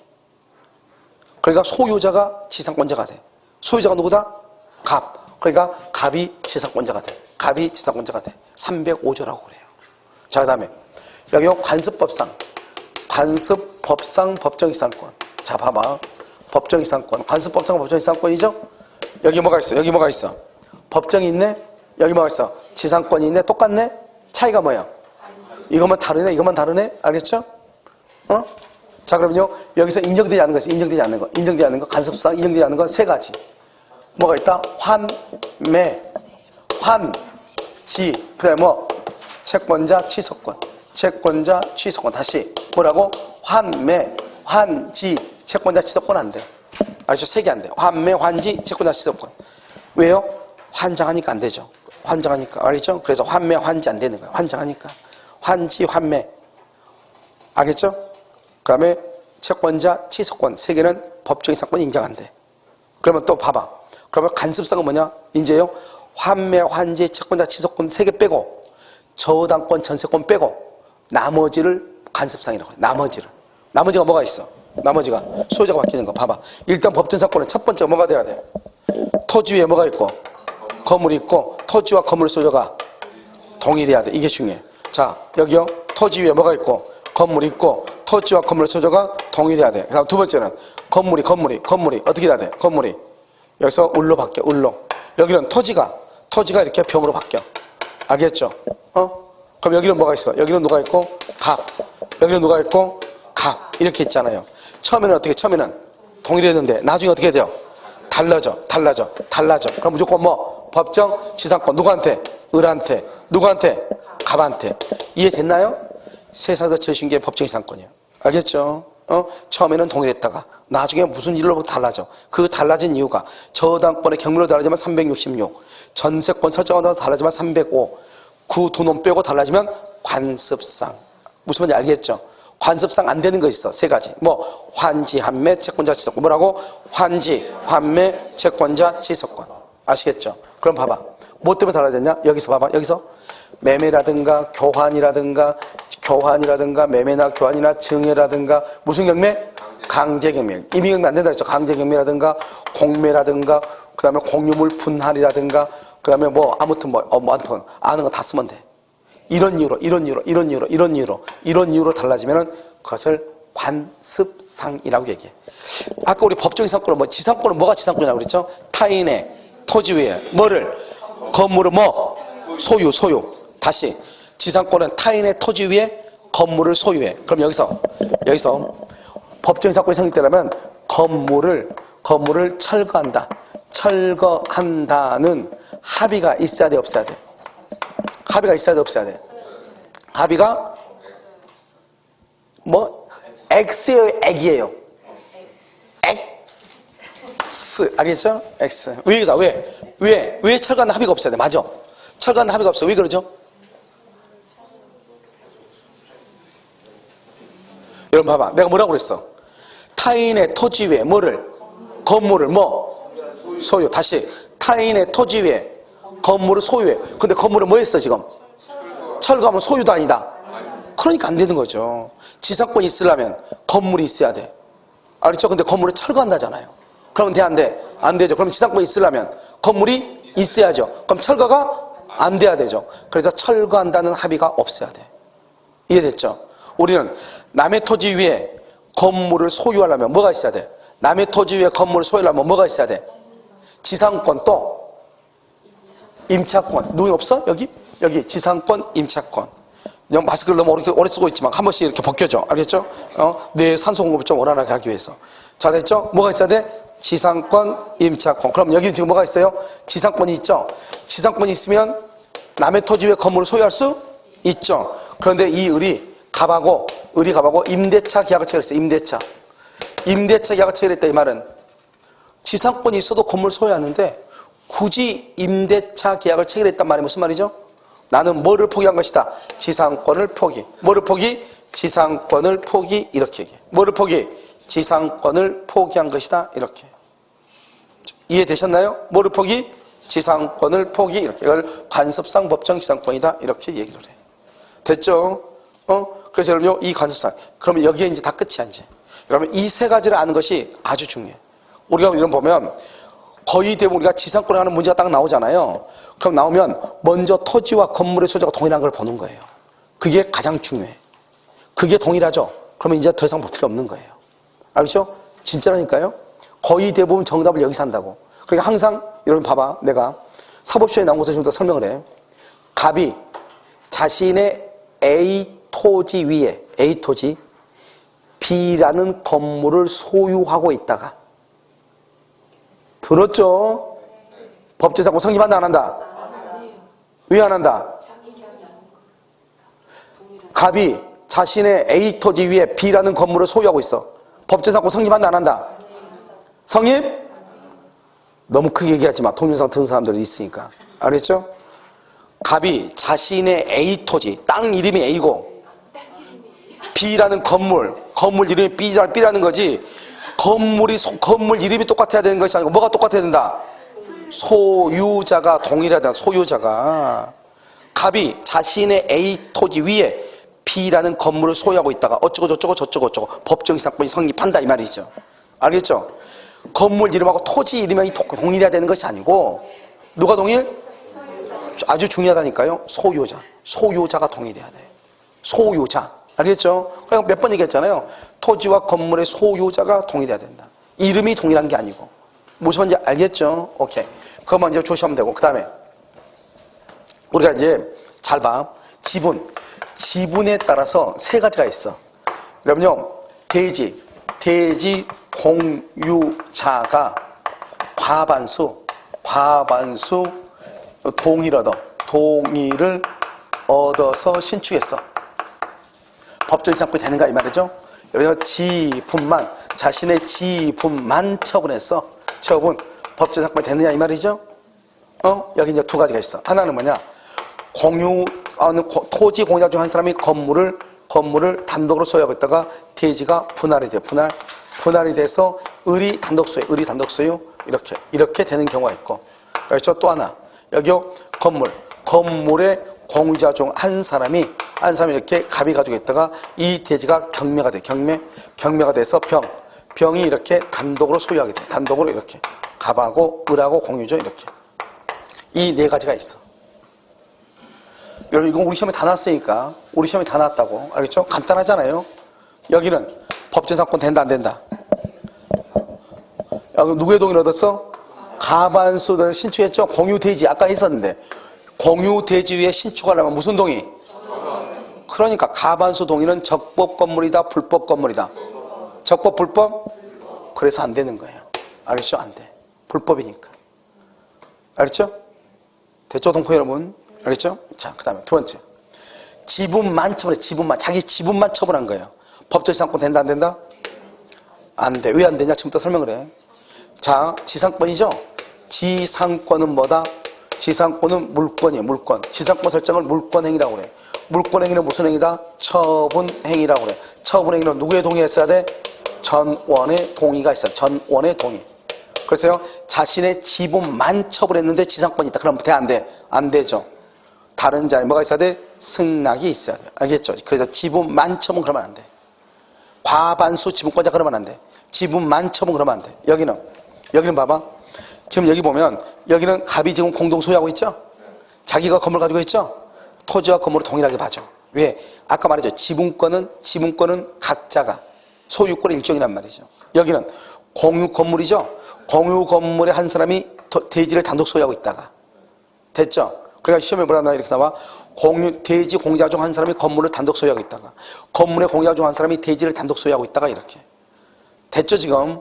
그러니까 소유자가 지상권자가 돼. 소유자가 누구다? 갑. 그러니까 갑이 지상권자가 돼. 갑이 지상권자가 돼. 305조라고 그래요. 자, 그 다음에 여기 관습법상 법정이상권. 자, 봐봐. 법정이상권. 관습법상 법정이상권이죠? 여기 뭐가 있어? 여기 뭐가 있어? 법정이 있네? 여기 뭐가 있어? 지상권이 있네? 똑같네? 차이가 뭐야? 이것만 다르네? 이것만 다르네? 알겠죠? 자, 그러면요. 여기서 인정되지 않는 거 있어. 인정되지 않는 거. 인정되지 않는 거. 관습상 인정되지 않는 건 세 가지. 뭐가 있다? 환매, 환지, 그 다음에 뭐? 채권자 취소권. 채권자 취소권. 다시 뭐라고? 환매, 환지, 채권자 취소권 안 돼. 알죠? 세 개 안 돼. 환매, 환지, 채권자 취소권. 왜요? 환장하니까 안 되죠. 환장하니까. 알겠죠? 그래서 환매, 환지 안 되는 거예요. 환장하니까. 환지, 환매. 알겠죠? 그 다음에 채권자 취소권. 세 개는 법정이상권이 인정 안 돼. 그러면 또 봐봐. 그러면 관습상은 뭐냐? 이제요. 환매, 환지, 채권자 취소권 세 개 빼고 저당권, 전세권 빼고 나머지를 관습상이라고 해요. 나머지가 뭐가 있어? 나머지가 소유자가 바뀌는 거. 봐봐. 일단 법정이상권은 첫 번째가 뭐가 돼야 돼? 토지 위에 뭐가 있고 건물이 있고 토지와 건물 소유자가 동일해야 돼. 이게 중요해. 자, 여기요. 토지 위에 뭐가 있고 건물이 있고 토지와 건물 소유자가 동일해야 돼. 그다음 두 번째는 건물이 어떻게 돼야 돼? 건물이 여기서 을로 바뀌어. 을로. 여기는 토지가 이렇게 병으로 바뀌어. 알겠죠? 그럼 여기는 뭐가 있어? 여기는 누가 있고 갑. 여기는 누가 있고 갑. 이렇게 있잖아요. 처음에는 동일했는데 나중에 어떻게 돼요? 달라져. 그럼 무조건 뭐? 법정 지상권. 누구한테? 을한테. 누구한테? 갑한테. 이해됐나요? 세상에서 제일 쉬운 게 법정이상권이야. 알겠죠? 처음에는 동일했다가 나중에 무슨 일로 달라져. 그 달라진 이유가 저당권의 경매로 달라지면 366, 전세권 설정하다 달라지면 305, 그 두 놈 빼고 달라지면 관습상. 무슨 말인지 알겠죠? 관습상 안 되는 거 있어. 세 가지. 뭐 환지, 환매, 채권자 취소권. 뭐라고? 환지, 환매, 채권자 취소권. 아시겠죠? 그럼 봐봐. 뭐 때문에 달라졌냐? 여기서 봐봐. 여기서 매매라든가 교환이라든가 매매나 교환이나 증여라든가 무슨 경매? 강제경매. 임의경매 안 된다 했죠. 강제경매라든가 공매라든가 그 다음에 공유물 분할이라든가 그 다음에 뭐 아무튼 아는 거 다 쓰면 돼. 이런 이유로 달라지면은 그것을 관습상이라고 얘기해. 아까 우리 법정 이상권은 뭐 지상권은 뭐가 지상권이라고 그랬죠? 타인의 토지 위에 뭐를 건물을 뭐 소유. 다시 지상권은 타인의 토지 위에 건물을 소유해. 그럼 여기서 법정 이상권이 성립되려면 건물을 철거한다는 합의가 있어야 돼, 없어야 돼? 합의가 있어야 돼, 없어야 돼? 합의가 뭐 X예요, X이에요? X. 알겠죠? X. 왜다? 왜 철거하는 합의가 없어야 돼? 맞아. 철거하는 합의가 없어. 왜 그러죠? 여러분 봐봐. 내가 뭐라고 그랬어? 타인의 토지 위에 뭐를? 건물을 뭐? 소유. 다시. 타인의 토지 위에 건물을 소유해. 근데 건물은 뭐 했어 지금? 철거하면 소유도 아니다. 그러니까 안 되는 거죠. 지상권이 있으려면 건물이 있어야 돼. 알겠죠? 근데 건물을 철거한다잖아요. 그러면 돼, 안 돼? 안 되죠. 그럼 지상권이 있으려면 건물이 있어야죠. 그럼 철거가 안 돼야 되죠. 그래서 철거한다는 합의가 없어야 돼. 이해됐죠? 우리는 남의 토지 위에 건물을 소유하려면 뭐가 있어야 돼? 남의 토지 위에 건물을 소유하려면 뭐가 있어야 돼? 지상권 또 임차권. 누구 없어? 여기 지상권, 임차권. 마스크를 너무 오래 쓰고 있지만 한 번씩 이렇게 벗겨줘. 알겠죠? 뇌 산소 공급을 좀 원활하게 하기 위해서. 자, 됐죠? 뭐가 있어야 돼? 지상권, 임차권. 그럼 여기 지금 뭐가 있어요? 지상권이 있죠? 지상권이 있으면 남의 토지 위에 건물을 소유할 수 있죠. 그런데 이 을이 갑하고 임대차 계약을 체결했어요. 임대차 계약을 체결했다 이 말은 지상권이 있어도 건물 소유하는데 굳이 임대차 계약을 체결했단 말이 무슨 말이죠? 나는 뭐를 포기한 것이다? 지상권을 포기. 뭐를 포기? 지상권을 포기. 이렇게 얘기해. 뭐를 포기? 지상권을 포기한 것이다. 이렇게. 이해되셨나요? 뭐를 포기? 지상권을 포기. 이렇게. 이걸 관습상 법정 지상권이다. 이렇게 얘기를 해. 됐죠? 그래서 여러분요, 이 관습상. 그러면 여기에 이제 다 끝이야, 이제. 여러분, 이 세 가지를 아는 것이 아주 중요해. 우리가 이런 보면 거의 대부분 우리가 지상권에 관한 문제가 딱 나오잖아요. 그럼 나오면 먼저 토지와 건물의 소유자가 동일한 걸 보는 거예요. 그게 가장 중요해. 그게 동일하죠? 그러면 이제 더 이상 볼 필요 없는 거예요. 알겠죠? 진짜라니까요? 거의 대부분 정답을 여기서 한다고. 그러니까 항상 여러분 봐봐. 내가 사법시험에 나온 것을 좀 더 설명을 해. 갑이 자신의 A 토지 위에 A 토지 B라는 건물을 소유하고 있다가 들었죠? 법제사건 성립한다 안 한다? 왜 안 한다? 갑이 자신의 A 토지 위에 B라는 건물을 소유하고 있어. 법제사건 성립한다 안 한다? 성립? 너무 크게 얘기하지 마. 동영상 듣는 사람들이 있으니까. 알겠죠? 갑이 자신의 A 토지, 땅 이름이 A고 B라는 건물 이름이 B라는 거지. 건물 이름이 똑같아야 되는 것이 아니고 뭐가 똑같아야 된다? 소유자가 동일해야 된다. 소유자가. 갑이 자신의 A 토지 위에 B라는 건물을 소유하고 있다가 어쩌고 저쩌고 법정 이상권이 성립한다 이 말이죠. 알겠죠? 건물 이름하고 토지 이름이 동일해야 되는 것이 아니고 누가 동일? 아주 중요하다니까요. 소유자가 동일해야 돼. 소유자. 알겠죠? 그냥 몇 번 얘기했잖아요. 토지와 건물의 소유자가 동일해야 된다. 이름이 동일한 게 아니고. 무슨 말인지 알겠죠? 오케이. 그것만 이제 조심하면 되고. 그 다음에 우리가 이제 잘 봐. 지분에 따라서 세 가지가 있어. 그러면요. 대지 공유자가 과반수 동의를 얻어서 신축했어. 법정 이상권이 되는가 이 말이죠. 여기서 자신의 지분만 처분했어. 법정 이상권이 되느냐 이 말이죠. 여기 이제 두 가지가 있어. 하나는 뭐냐? 토지 공유자 중 한 사람이 건물을 단독으로 소유하고 있다가 대지가 분할이 돼. 분할이 돼서 을이 단독 소유 이렇게 되는 경우가 있고. 그렇죠. 또 하나. 여기요. 건물의 공유자 중 한 사람이 이렇게 갑이 가지고 있다가 이 대지가 경매가 돼. 경매가 돼서 병이 이렇게 단독으로 소유하게 돼. 단독으로 이렇게. 갑하고 을하고 공유죠. 이렇게. 이 네 가지가 있어. 여러분, 이건 우리 시험에 다 나왔으니까. 우리 시험에 다 나왔다고. 알겠죠? 간단하잖아요. 여기는 법정상권 된다 안 된다? 야, 누구의 동의를 얻었어? 가반수를 신축했죠? 공유대지 아까 했었는데 공유대지 위에 신축하려면 무슨 동의? 그러니까 가반수 동의는 적법 건물이다 불법 건물이다? 적법 불법? 그래서 안 되는 거예요. 알겠죠? 안 돼. 불법이니까. 알겠죠? 됐죠 동포 여러분? 알겠죠? 자, 그 다음에 두 번째 지분만 처분해. 지분만. 자기 지분만 처분한 거예요. 법적 지상권 된다 안 된다? 안 돼. 왜 안 되냐? 지금부터 설명을 해. 자, 지상권이죠? 지상권은 뭐다? 지상권은 물권이에요. 물권. 지상권 설정을 물권행위라고 그래. 물권행위는 무슨 행위다? 처분행위라고 그래. 처분행위는 누구의 동의가 있어야 돼? 전원의 동의가 있어요. 전원의 동의. 그래서요, 자신의 지분만 처분했는데 지상권이 있다. 그럼 돼? 안 돼? 안 되죠. 다른 자에 뭐가 있어야 돼? 승낙이 있어야 돼. 알겠죠? 그래서 지분만 처분 그러면 안 돼. 과반수 지분권자 그러면 안 돼. 지분만 처분 그러면 안 돼. 여기는 봐봐. 지금 여기 보면 여기는 갑이 지금 공동 소유하고 있죠? 자기가 건물 가지고 있죠? 토지와 건물을 동일하게 봐줘. 왜? 아까 말했죠. 지분권은 각자가 소유권의 일종이란 말이죠. 여기는 공유 건물이죠? 공유 건물에 한 사람이 대지를 단독 소유하고 있다가 됐죠? 그러니까 시험에 뭐라 나와? 이렇게 나와. 대지 공자 중 한 사람이 건물을 단독 소유하고 있다가 건물의 공자 중 한 사람이 대지를 단독 소유하고 있다가 이렇게 됐죠 지금?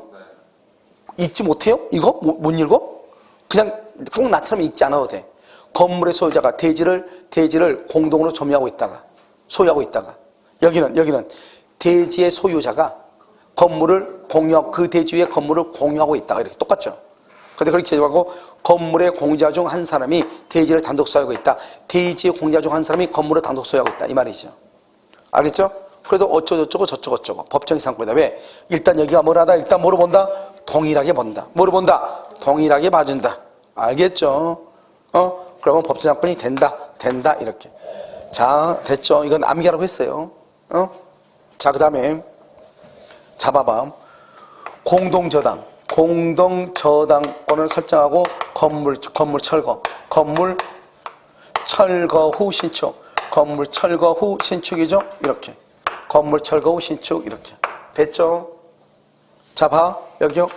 읽지 못해요? 이거? 못 읽어? 그냥 꼭 나처럼 읽지 않아도 돼. 건물의 소유자가 대지를 공동으로 소유하고 있다가 여기는 대지의 소유자가 건물을 그 대지 위에 건물을 공유하고 있다가 이렇게 똑같죠? 근데 그렇게 하고 건물의 공자 중 한 사람이 대지를 단독 소유하고 있다. 대지의 공자 중 한 사람이 건물을 단독 소유하고 있다. 이 말이죠. 알겠죠? 그래서 어쩌고저쩌고 저쩌고저쩌고 법정이 상권이다. 왜? 일단 여기가 뭐라다? 일단 뭐로 본다? 동일하게 본다. 뭐로 본다? 동일하게 봐준다. 알겠죠? 그러면 법정 상권이 된다 이렇게. 자, 됐죠? 이건 암기하라고 했어요. 자, 그 다음에 자, 봐봐. 공동저당권을 설정하고 건물 철거 후 신축, 건물 철거 후 신축이죠? 이렇게. 건물 철거 후 신축 이렇게. 됐죠? 자, 봐. 여기요.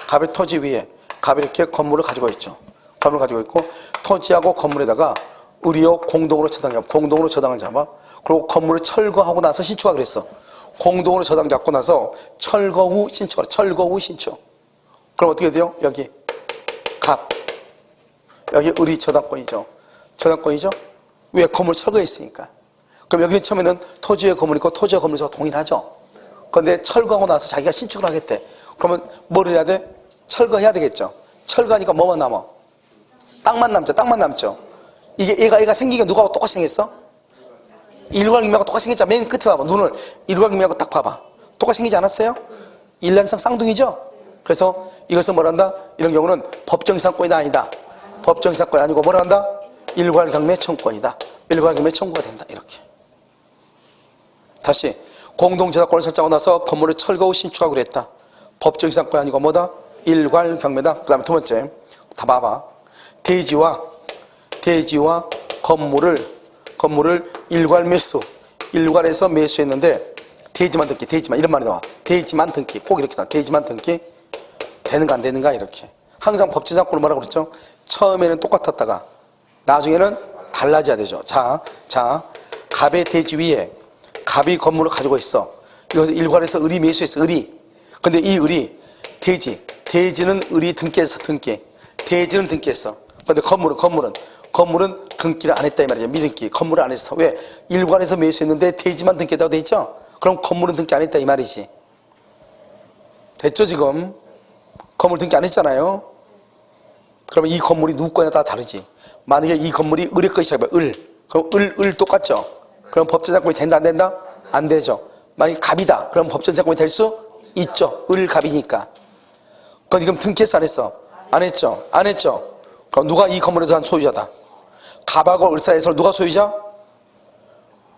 갑의 토지 위에 갑이 이렇게 건물을 가지고 있죠. 건물을 가지고 있고 토지하고 건물에다가 의리요 공동으로 저당을 잡아. 그리고 건물을 철거하고 나서 신축하기로 했어. 공동으로 저당 잡고 나서 철거 후 신축. 그럼 어떻게 돼요? 여기 갑. 여기 의리 저당권이죠. 왜? 건물 철거했으니까. 그럼 여기는 처음에는 토지의 건물이 있고 토지의 건물에서 동일하죠. 그런데 철거하고 나서 자기가 신축을 하겠대. 그러면 뭘 해야 돼? 철거해야 되겠죠. 철거하니까 뭐만 남아? 땅만 남죠. 이게 얘가 생기게 누구하고 똑같이 생겼어? 일괄익명하고 똑같이 생겼잖아. 맨 끝에 봐봐. 눈을 일괄익명하고 딱 봐봐. 똑같이 생기지 않았어요? 일란성 쌍둥이죠? 그래서 이것을 뭐란다? 이런 경우는 법정이상권이다 아니다? 법정이상권이 아니고 뭐란다? 일괄경매 청구권이다. 일괄경매 청구가 된다. 이렇게. 다시 공동저당권을 설정하고 나서 건물을 철거 후 신축하기로 했다. 법정이상권이 아니고 뭐다? 일괄경매다. 그 다음에 두 번째 다 봐봐. 대지와 건물을 일괄해서 매수했는데 대지만 등기 이런 말이 나와. 대지만 등기 꼭 이렇게 나와. 대지만 등기 되는가 안 되는가 이렇게. 항상 법지상권을 뭐라고 그랬죠? 처음에는 똑같았다가 나중에는 달라져야 되죠. 자, 갑의 대지 위에 갑이 건물을 가지고 있어. 이것을 일괄해서 의리 매수했어. 근데 이 의리 대지는 의리 등기했어. 대지는 등기했어. 근데 건물은 등기를 안 했다 이 말이죠. 미등기. 건물을 안 했어. 왜? 일괄해서 매수했는데 대지만 등기했다고 돼 있죠? 그럼 건물은 등기 안 했다 이 말이지. 됐죠 지금? 건물 등기 안 했잖아요. 그러면 이 건물이 누구 거냐에 따라 다르지. 만약에 이 건물이 을의 것이라고 해봐. 그럼 을 똑같죠? 그럼 법정상권이 된다 안 된다? 안 되죠. 만약에 갑이다. 그럼 법정상권이 될 수 있죠. 을갑이니까. 그건 지금 등기했어 안 했어? 안 했죠. 그럼 누가 이 건물에 대한 소유자다? 갑하고 을 사이에서 누가 소유자?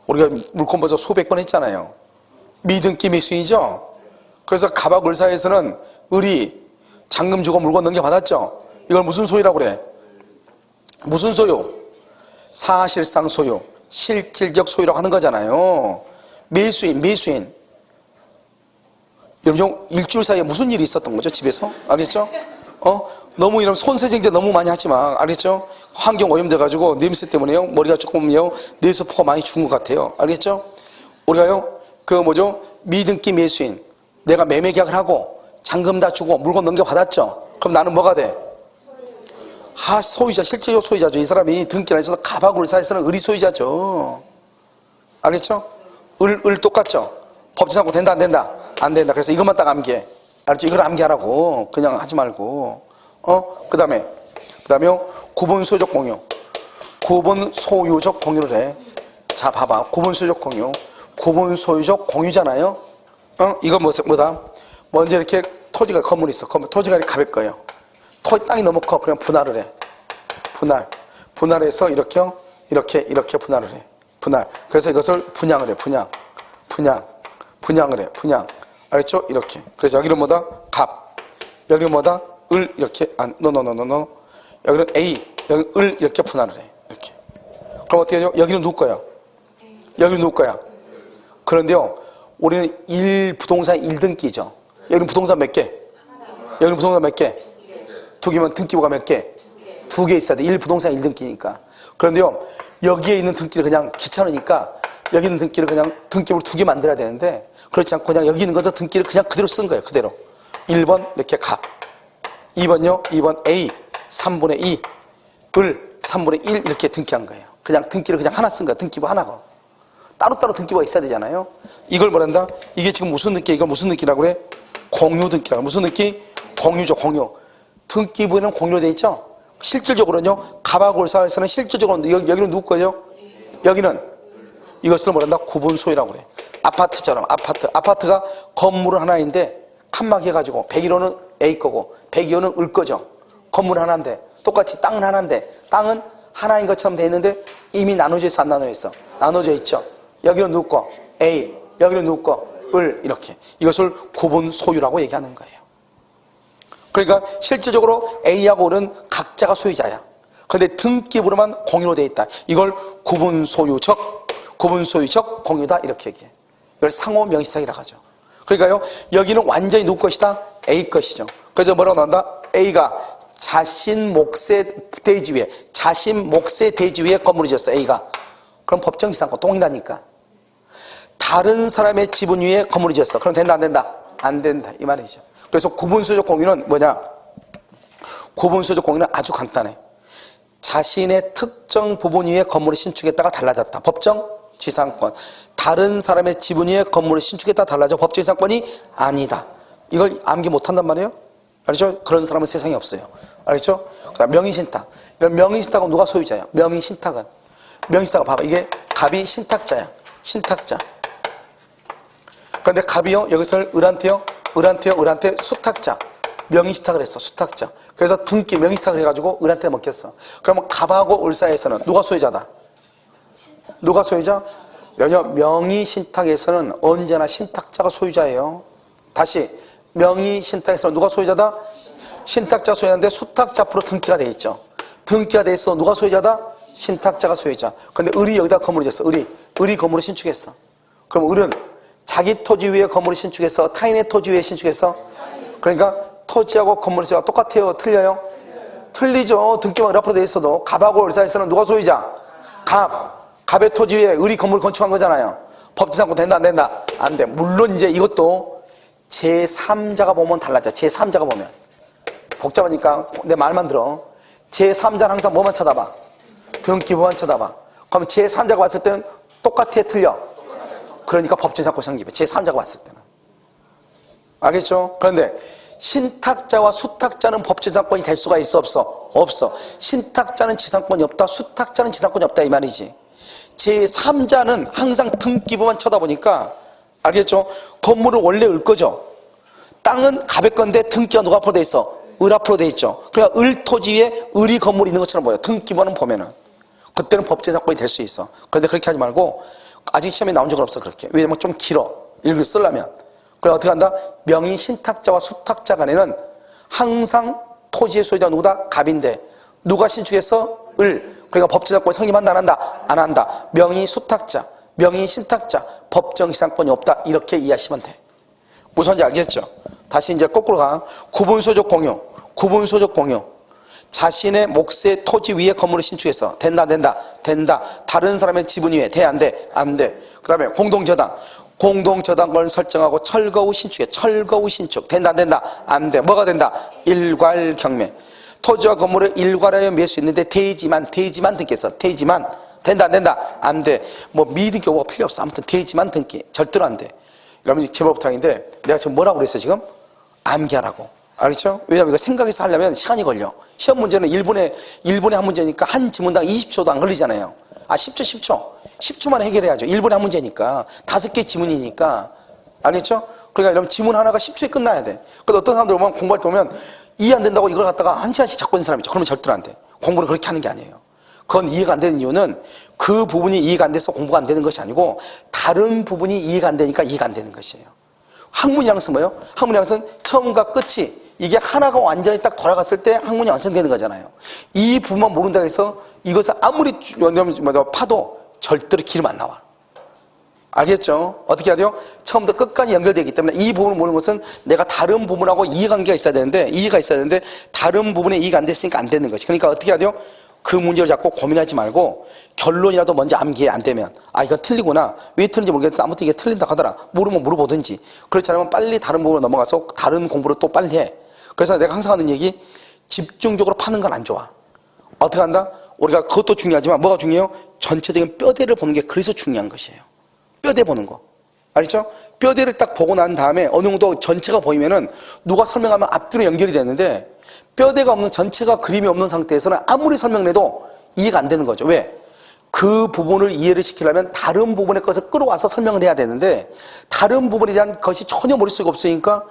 우리가 물권보서 수백 번 했잖아요. 미등기 미수인이죠. 그래서 갑하고 을 사이에서는 을이 잔금 주고 물건 넘겨받았죠. 이걸 무슨 소유라고 그래? 무슨 소유? 사실상 소유, 실질적 소유라고 하는 거잖아요. 매수인. 여러분 일주일 사이에 무슨 일이 있었던 거죠? 집에서? 알겠죠? 너무 이런 손세정제 너무 많이 하지만 알겠죠? 환경 오염돼가지고 냄새 때문에요 머리가 조금요 뇌세포가 많이 죽은 것 같아요. 알겠죠? 우리가요 미등기 매수인 내가 매매 계약을 하고 잔금 다 주고 물건 넘겨받았죠? 그럼 나는 뭐가 돼? 소유자, 실제적 소유자죠. 이 사람이 등기를 해서 갑하고 을사에서는 을이 소유자죠. 알겠죠? 을 똑같죠? 법제상고 된다 안 된다? 안 된다. 그래서 이것만 딱 암기해. 알았죠? 이걸 암기하라고. 그냥 하지 말고. 그 다음에 구분 소유적 공유. 구분 소유적 공유를 해. 자, 봐봐. 구분 소유적 공유. 구분 소유적 공유잖아요. 이건 뭐다? 먼저 이렇게 토지가 건물이 있어. 토지가 이렇게 가볼 거예요. 땅이 너무 커. 그냥 분할을 해. 분할해서 이렇게 분할을 해. 그래서 이것을 분양을 해. 분양을 해. 알겠죠? 이렇게. 그래서 여기는 뭐다? 갑. 여기는 뭐다? 을. 이렇게. 여기는 A. 여기 을. 이렇게 분할을 해. 이렇게. 그럼 어떻게 하죠? 여기는 누구 거야? 여기는 누구 거야? 그런데요, 우리는 1부동산 1등기죠. 여기는 부동산 몇 개? 여기는 부동산 몇 개? 두 개면 등기부가 몇 개? 두 개 있어야 돼. 1부동산 1등기니까. 그런데요, 여기에 있는 등기를 그냥 귀찮으니까 여기 있는 등기를 그냥 등기부를 두 개 만들어야 되는데 그렇지 않고 그냥 여기 있는 거서 등기를 그냥 그대로 쓴 거예요. 그대로. 1번 이렇게 갑. 2번요. 2번 A. 3분의 2. 을. 3분의 1 이렇게 등기한 거예요. 그냥 등기를 그냥 하나 쓴 거예요. 등기부 하나가. 따로따로 등기부가 있어야 되잖아요. 이걸 뭐란다? 이게 지금 무슨 등기? 이거 무슨 등기라고 그래? 공유 등기라고. 무슨 등기? 공유죠. 공유. 등기부에는 공유로 되어 있죠? 실질적으로는요, 갑하고 을사에서는 실질적으로, 여기는 누구 거예요? 여기는, 이것을 뭐란다? 구분 소유라고 그래. 아파트처럼, 아파트가 건물은 하나인데, 칸막 해가지고, 101호는 A 거고, 102호는 을 거죠. 건물 하나인데, 똑같이 땅은 하나인데, 땅은 하나인 것처럼 되어 있는데, 이미 나눠져 있어, 안 나눠져 있어? 나눠져 있죠. 여기는 누구 거? A. 여기는 누구 거? 을. 이렇게. 이것을 구분 소유라고 얘기하는 거예요. 그러니까 실질적으로 A하고 을은 각자가 소유자야. 그런데 등기부로만 공유로 되어 있다. 이걸 구분 소유적 공유다 이렇게 얘기해. 이걸 상호 명시상이라고 하죠. 그러니까요, 여기는 완전히 누구 것이다? A 것이죠. 그래서 뭐라고 나온다? A가 자신 몫의 대지 위에 건물을 지었어. A가. 그럼 법정지상권 동일하니까. 다른 사람의 지분 위에 건물을 지었어. 그럼 된다 안 된다? 안 된다 이 말이죠. 그래서 구분소유적 공유는 뭐냐? 구분소유적 공유는 아주 간단해. 자신의 특정 부분 위에 건물을 신축했다가 달라졌다. 법정지상권. 다른 사람의 지분 위에 건물을 신축했다가 달라져. 법정지상권이 아니다. 이걸 암기 못한단 말이에요? 알죠? 그런 사람은 세상에 없어요. 알겠죠? 그다음 명의신탁. 이런 명의신탁은 누가 소유자야? 명의신탁은 봐봐. 이게 갑이 신탁자야. 신탁자. 그런데 갑이요, 여기서 을한테 수탁자. 명의신탁을 했어. 수탁자. 그래서 등기 명의신탁을 해가지고 을한테 먹혔어. 그러면 갑하고 을 사이에서는 누가 소유자다? 누가 소유자? 명의신탁에서는 언제나 신탁자가 소유자예요. 다시 명의신탁에서는 누가 소유자다? 신탁자 소유자인데 수탁자 앞으로 등기가 돼 있죠. 등기가 돼 있어. 누가 소유자다? 신탁자가 소유자. 근데 을이 여기다 건물을 지었어. 을이 건물을 신축했어. 그럼 을은 자기 토지 위에 건물을 신축해서 타인의 토지 위에 신축해서, 그러니까 토지하고 건물의 소유가 똑같아요? 틀려요? 틀리죠. 등기만 을 앞으로 돼 있어도. 갑하고 을 사이에서는 누가 소유자? 갑의 토지 위에 을이 건물을 건축한 거잖아요. 법지상권 된다 안 된다? 안 돼. 물론 이제 이것도 제3자가 보면 달라져. 제3자가 보면. 복잡하니까 내 말만 들어. 제3자는 항상 뭐만 쳐다봐? 등기부만 쳐다봐. 그럼 제3자가 봤을 때는 똑같아? 틀려? 그러니까 법정지상권 성립해. 제3자가 봤을 때는. 알겠죠? 그런데 신탁자와 수탁자는 법정지상권이 될 수가 있어? 없어? 없어. 신탁자는 지상권이 없다. 수탁자는 지상권이 없다 이 말이지. 제3자는 항상 등기부만 쳐다보니까, 알겠죠? 건물은 원래 을 거죠. 땅은 갑의 건데 등기가 누가 앞으로 돼 있어? 을 앞으로 돼 있죠. 그러니까 을 토지 위에 을이 건물이 있는 것처럼 보여. 등기부는 보면은. 그때는 법정지상권이 될 수 있어. 그런데 그렇게 하지 말고, 아직 시험에 나온 적은 없어 그렇게. 왜냐면 좀 길어. 읽을 쓰려면. 그래 어떻게 한다? 명의 신탁자와 수탁자 간에는 항상 토지의 소유자가 누구다? 갑인데 누가 신축했어? 을. 그러니까 법정지상권이 성립한다 안 한다? 안 한다. 명의 수탁자, 명의 신탁자, 법정지상권이 없다. 이렇게 이해하시면 돼. 무슨 말인지 알겠죠? 다시 이제 거꾸로 가. 구분소적 공유. 구분소적 공유. 자신의 몫의 토지 위에 건물을 신축해서 된다. 다른 사람의 지분 위에 돼, 안 돼? 안 돼. 그 다음에 공동저당. 공동저당권을 설정하고 철거 후 신축해. 철거 후 신축. 된다. 안 돼. 뭐가 된다? 일괄경매. 토지와 건물을 일괄하여 매수 수 있는데 대지만 등기해서 대지만 된다. 안 돼. 뭐 미등기 오가 필요 없어. 아무튼 대지만 등기. 절대로 안 돼. 여러분 제법부탁인데 내가 지금 뭐라고 그랬어 지금? 암기하라고. 알겠죠? 왜냐면 이거 생각해서 하려면 시간이 걸려. 시험 문제는 1분에 한 문제니까 한 지문당 20초도 안 걸리잖아요. 10초 만에 해결해야죠. 1분에 한 문제니까 5개 지문이니까. 알겠죠? 그러니까 여러분 지문 하나가 10초에 끝나야 돼. 근데 어떤 사람들 보면 공부할 때 보면 이해 안 된다고 이걸 갖다가 1시간씩 잡고 있는 사람이 있죠. 그러면 절대로 안 돼. 공부를 그렇게 하는 게 아니에요. 그건 이해가 안 되는 이유는 그 부분이 이해가 안 돼서 공부가 안 되는 것이 아니고 다른 부분이 이해가 안 되니까 이해가 안 되는 것이에요. 학문이랑은 뭐예요? 학문이랑은 처음과 끝이 이게 하나가 완전히 딱 돌아갔을 때 학문이 완성되는 거잖아요. 이 부분만 모른다고 해서 이것을 아무리 파도 절대로 기름 안 나와. 알겠죠? 어떻게 해야 돼요? 처음부터 끝까지 연결되기 때문에 이 부분을 모르는 것은 내가 다른 부분하고 이해관계가 있어야 되는데 다른 부분에 이해가 안 됐으니까 안 되는 것이. 그러니까 어떻게 해야 돼요? 그 문제를 잡고 고민하지 말고 결론이라도 먼저 암기해. 안 되면 이건 틀리구나. 왜 틀린지 모르겠는데 아무튼 이게 틀린다 하더라. 모르면 물어보든지. 그렇지 않으면 빨리 다른 부분으로 넘어가서 다른 공부를 또 빨리 해. 그래서 내가 항상 하는 얘기, 집중적으로 파는 건 안 좋아. 어떻게 한다? 우리가 그것도 중요하지만 뭐가 중요해요? 전체적인 뼈대를 보는 게 그래서 중요한 것이에요. 뼈대 보는 거. 알겠죠? 뼈대를 딱 보고 난 다음에 어느 정도 전체가 보이면은 누가 설명하면 앞뒤로 연결이 되는데 뼈대가 없는, 전체가 그림이 없는 상태에서는 아무리 설명을 해도 이해가 안 되는 거죠. 왜? 그 부분을 이해를 시키려면 다른 부분의 것을 끌어와서 설명을 해야 되는데 다른 부분에 대한 것이 전혀 머릿속에 없으니까,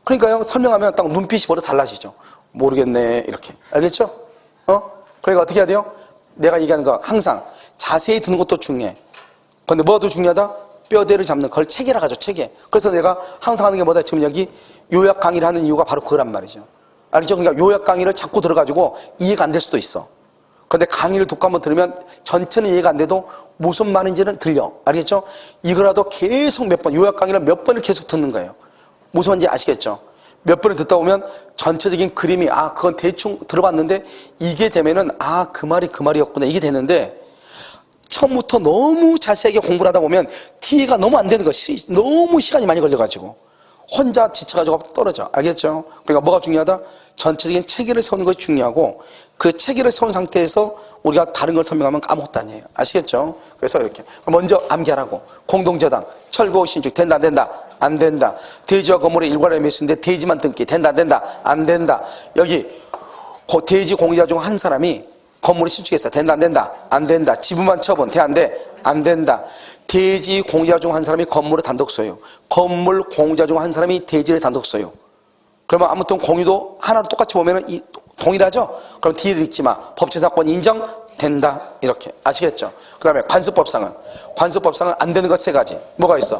그러니까요, 설명하면 딱 눈빛이 벌써 달라지죠. 모르겠네, 이렇게. 알겠죠? 그러니까 어떻게 해야 돼요? 내가 얘기하는 거 항상 자세히 듣는 것도 중요해. 근데 뭐도 중요하다? 뼈대를 잡는 걸 체계라 가죠, 체계. 그래서 내가 항상 하는 게 뭐다? 지금 여기 요약 강의를 하는 이유가 바로 그거란 말이죠. 알겠죠? 그러니까 요약 강의를 자꾸 들어가지고 이해가 안 될 수도 있어. 근데 강의를 듣고 한번 들으면 전체는 이해가 안 돼도 무슨 말인지는 들려. 알겠죠? 이거라도 계속 몇 번, 요약 강의를 몇 번을 계속 듣는 거예요. 무슨 말인지 아시겠죠? 몇 번을 듣다 보면 전체적인 그림이, 그건 대충 들어봤는데 이게 되면은 그 말이었구나, 이게 되는데 처음부터 너무 자세하게 공부를 하다 보면 이해가 너무 안 되는 것이, 너무 시간이 많이 걸려가지고 혼자 지쳐가지고 떨어져. 알겠죠? 그러니까 뭐가 중요하다? 전체적인 체계를 세우는 것이 중요하고 그 체계를 세운 상태에서 우리가 다른 걸 설명하면 아무것도 아니에요. 아시겠죠? 그래서 이렇게 먼저 암기하라고. 공동저당, 철거 신축 된다 안 된다. 대지와 건물의 일괄의 매수인데 대지만 등기 된다 안 된다. 여기 대지 공유자 중 한 사람이 건물을 신축해서 된다 안 된다. 지분만 처분 돼 안 돼? 안 된다. 대지 공유자 중 한 사람이 건물을 단독 소유, 건물 공유자 중 한 사람이 대지를 단독 소유. 그러면 아무튼 공유도 하나로 똑같이 보면 동일하죠? 그럼 뒤를 읽지 마. 법제사건 인정된다. 이렇게. 아시겠죠? 그 다음에 관습법상은 안 되는 것 3가지. 뭐가 있어?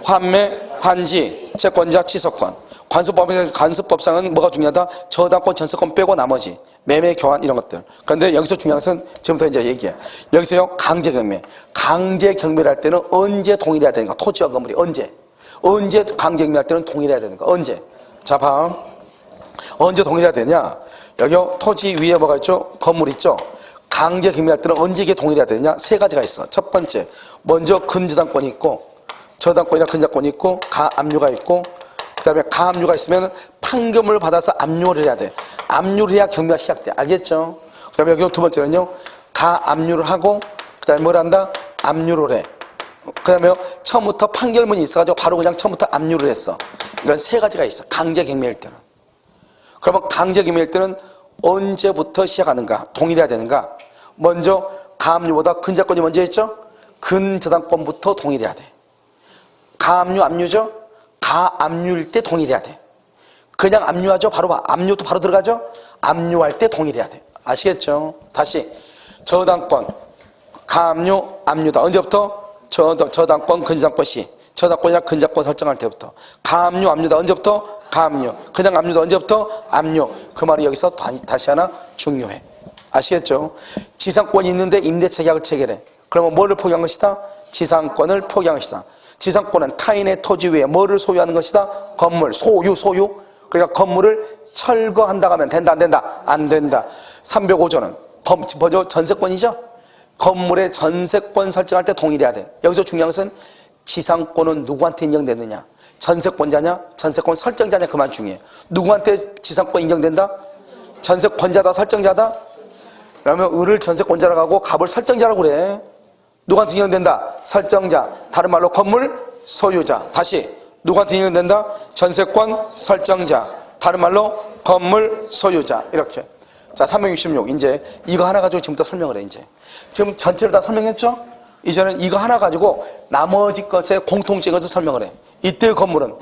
환매, 환지, 채권자, 취소권. 관습법상은 뭐가 중요하다? 저당권, 전세권 빼고 나머지. 매매, 교환 이런 것들. 그런데 여기서 중요한 것은 지금부터 이제 얘기해. 여기서요, 강제경매. 강제경매를 할 때는 언제 동일해야 되는가? 토지와 건물이 언제 강제경매할 때는 동일해야 되는가? 언제? 자, 봐. 언제 동일해야 되냐? 여기 토지 위에 뭐가 있죠? 건물 있죠? 강제 경매할 때는 언제 이게 동일해야 되느냐? 3가지가 있어. 첫 번째, 먼저 근저당권이 있고, 저당권이나 근저당권이 있고, 가압류가 있고, 그 다음에 가압류가 있으면 판결을 받아서 압류를 해야 돼. 압류를 해야 경매가 시작돼. 알겠죠? 그 다음에 여기 2번째는요, 가압류를 하고, 그 다음에 뭘 한다? 압류를 해. 그 다음에 처음부터 판결문이 있어가지고 바로 그냥 처음부터 압류를 했어. 이런 3가지가 있어. 강제 경매일 때는. 그러면 강제 경매일 때는 언제부터 시작하는가? 동일해야 되는가? 먼저 가압류보다 근저당권이 먼저 했죠? 근저당권부터 동일해야 돼. 가압류, 압류죠? 가압류일 때 동일해야 돼. 그냥 압류하죠? 압류도 바로 들어가죠? 압류할 때 동일해야 돼. 아시겠죠? 다시. 저당권, 가압류, 압류다. 언제부터? 저당권, 근저당권 시. 저당권이나 근저당권 설정할 때부터. 가압류, 압류다. 언제부터? 가압류. 그냥 압류다. 언제부터? 압류. 그 말이 여기서 다시 하나 중요해. 아시겠죠? 지상권이 있는데 임대차 계약을 체결해. 그러면 뭐를 포기한 것이다? 지상권을 포기한 것이다. 지상권은 타인의 토지 위에 뭐를 소유하는 것이다? 건물, 소유. 그러니까 건물을 철거한다고 하면 된다, 안 된다? 안 된다. 305조는 뭐죠? 전세권이죠? 건물의 전세권 설정할 때 동일해야 돼. 여기서 중요한 것은 지상권은 누구한테 인정됐느냐? 전세권자냐? 전세권 설정자냐? 그만 중요해. 누구한테 지상권 인정된다? 전세권자다, 설정자다? 그러면 을을 전세권자라고 하고 갑을 설정자라고 그래. 누구한테 인정된다? 설정자. 다른 말로 건물 소유자. 다시 누구한테 인정된다? 전세권 설정자. 다른 말로 건물 소유자. 이렇게. 자, 366. 이제 이거 하나 가지고 지금부터 설명을 해. 이제 지금 전체를 다 설명했죠? 이제는 이거 하나 가지고 나머지 것의 공통적인 것을 설명을 해. 이때 건물은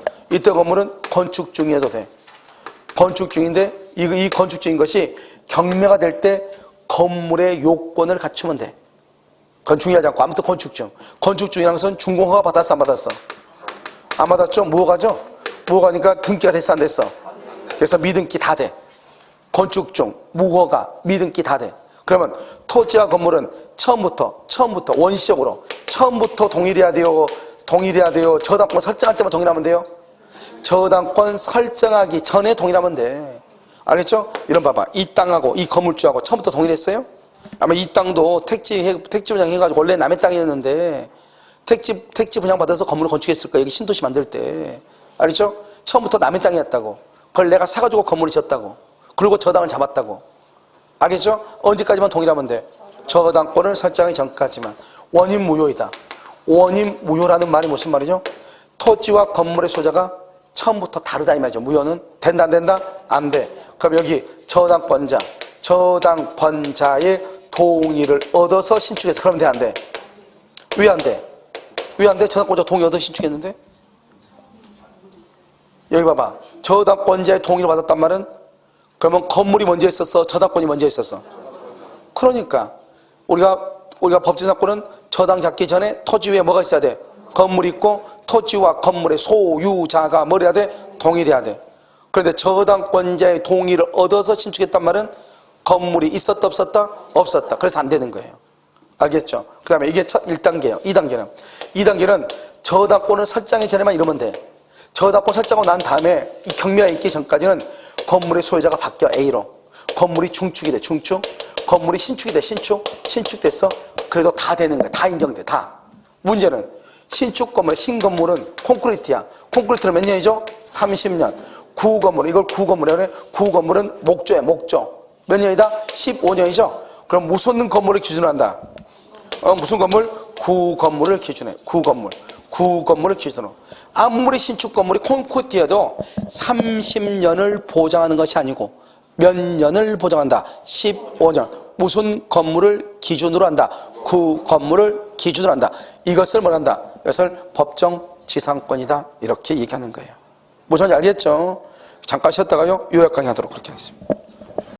건축 중이어도 돼. 건축 중인데 이 건축 중인 것이 경매가 될 때 건물의 요건을 갖추면 돼. 그건 중요하지 않고 아무튼 건축 중. 건축 중이라는 것은 준공허가 받았어, 안 받았어? 안 받았죠? 무허가죠? 무허가니까 등기가 됐어, 안 됐어? 그래서 미등기 다 돼. 건축 중, 무허가, 미등기 다 돼. 그러면 토지와 건물은 처음부터 원시적으로 처음부터 동일해야 돼요. 저당권 설정할 때만 동일하면 돼요. 저당권 설정하기 전에 동일하면 돼. 알겠죠? 이런 봐봐. 이 땅하고 이 건물주하고 처음부터 동일했어요? 아마 이 땅도 택지 분양 해가지고 원래 남의 땅이었는데 택지 분양 받아서 건물을 건축했을 거야. 여기 신도시 만들 때. 알겠죠? 처음부터 남의 땅이었다고. 그걸 내가 사가지고 건물을 지었다고. 그리고 저당을 잡았다고. 알겠죠? 언제까지만 동일하면 돼? 저당권을 설정하기 전까지만. 원인 무효이다. 원인 무효라는 말이 무슨 말이죠? 토지와 건물의 소유자가 처음부터 다르다 이 말이죠. 무효는 된다, 안 된다? 안 돼. 그럼 여기 저당권자의 동의를 얻어서 신축해서 그러면 돼, 안 돼? 왜 안 돼? 저당권자 동의 얻어서 신축했는데? 여기 봐봐. 저당권자의 동의를 받았단 말은 그러면 건물이 먼저 있었어? 저당권이 먼저 있었어? 그러니까 우리가 법진사건은 저당 잡기 전에 토지 위에 뭐가 있어야 돼? 건물이 있고 토지와 건물의 소유자가 뭘 해야 돼? 동일해야 돼. 그런데 저당권자의 동의를 얻어서 신축했단 말은 건물이 있었다 없었다? 없었다. 그래서 안 되는 거예요. 알겠죠? 그 다음에 이게 1단계예요. 2단계는 저당권을 설정하기 전에만 이러면 돼. 저당권 설정하고 난 다음에 이 경매가 있기 전까지는 건물의 소유자가 바뀌어 A로. 건물이 중축이 돼. 중축. 건물이 신축이 돼. 신축됐어. 그래도 다 되는 거야. 다 인정돼. 다. 문제는 신축 건물, 신건물은 콘크리트야. 콘크리트는 몇 년이죠? 30년. 구건물, 이걸 구건물이라고 해. 구건물은 목조야. 목조. 몇 년이다? 15년이죠. 그럼 무슨 건물을 기준으로 한다? 무슨 건물? 구건물을 기준해. 구건물을 기준으로. 아무리 신축 건물이 콘크리트여도 30년을 보장하는 것이 아니고 몇 년을 보장한다? 15년. 무슨 건물을 기준으로 한다? 구건물을 기준으로 한다. 이것을 뭘 한다? 이것을 법정 지상권이다. 이렇게 얘기하는 거예요. 무슨 말인지 알겠죠? 잠깐 쉬었다가요. 요약 강의하도록 그렇게 하겠습니다.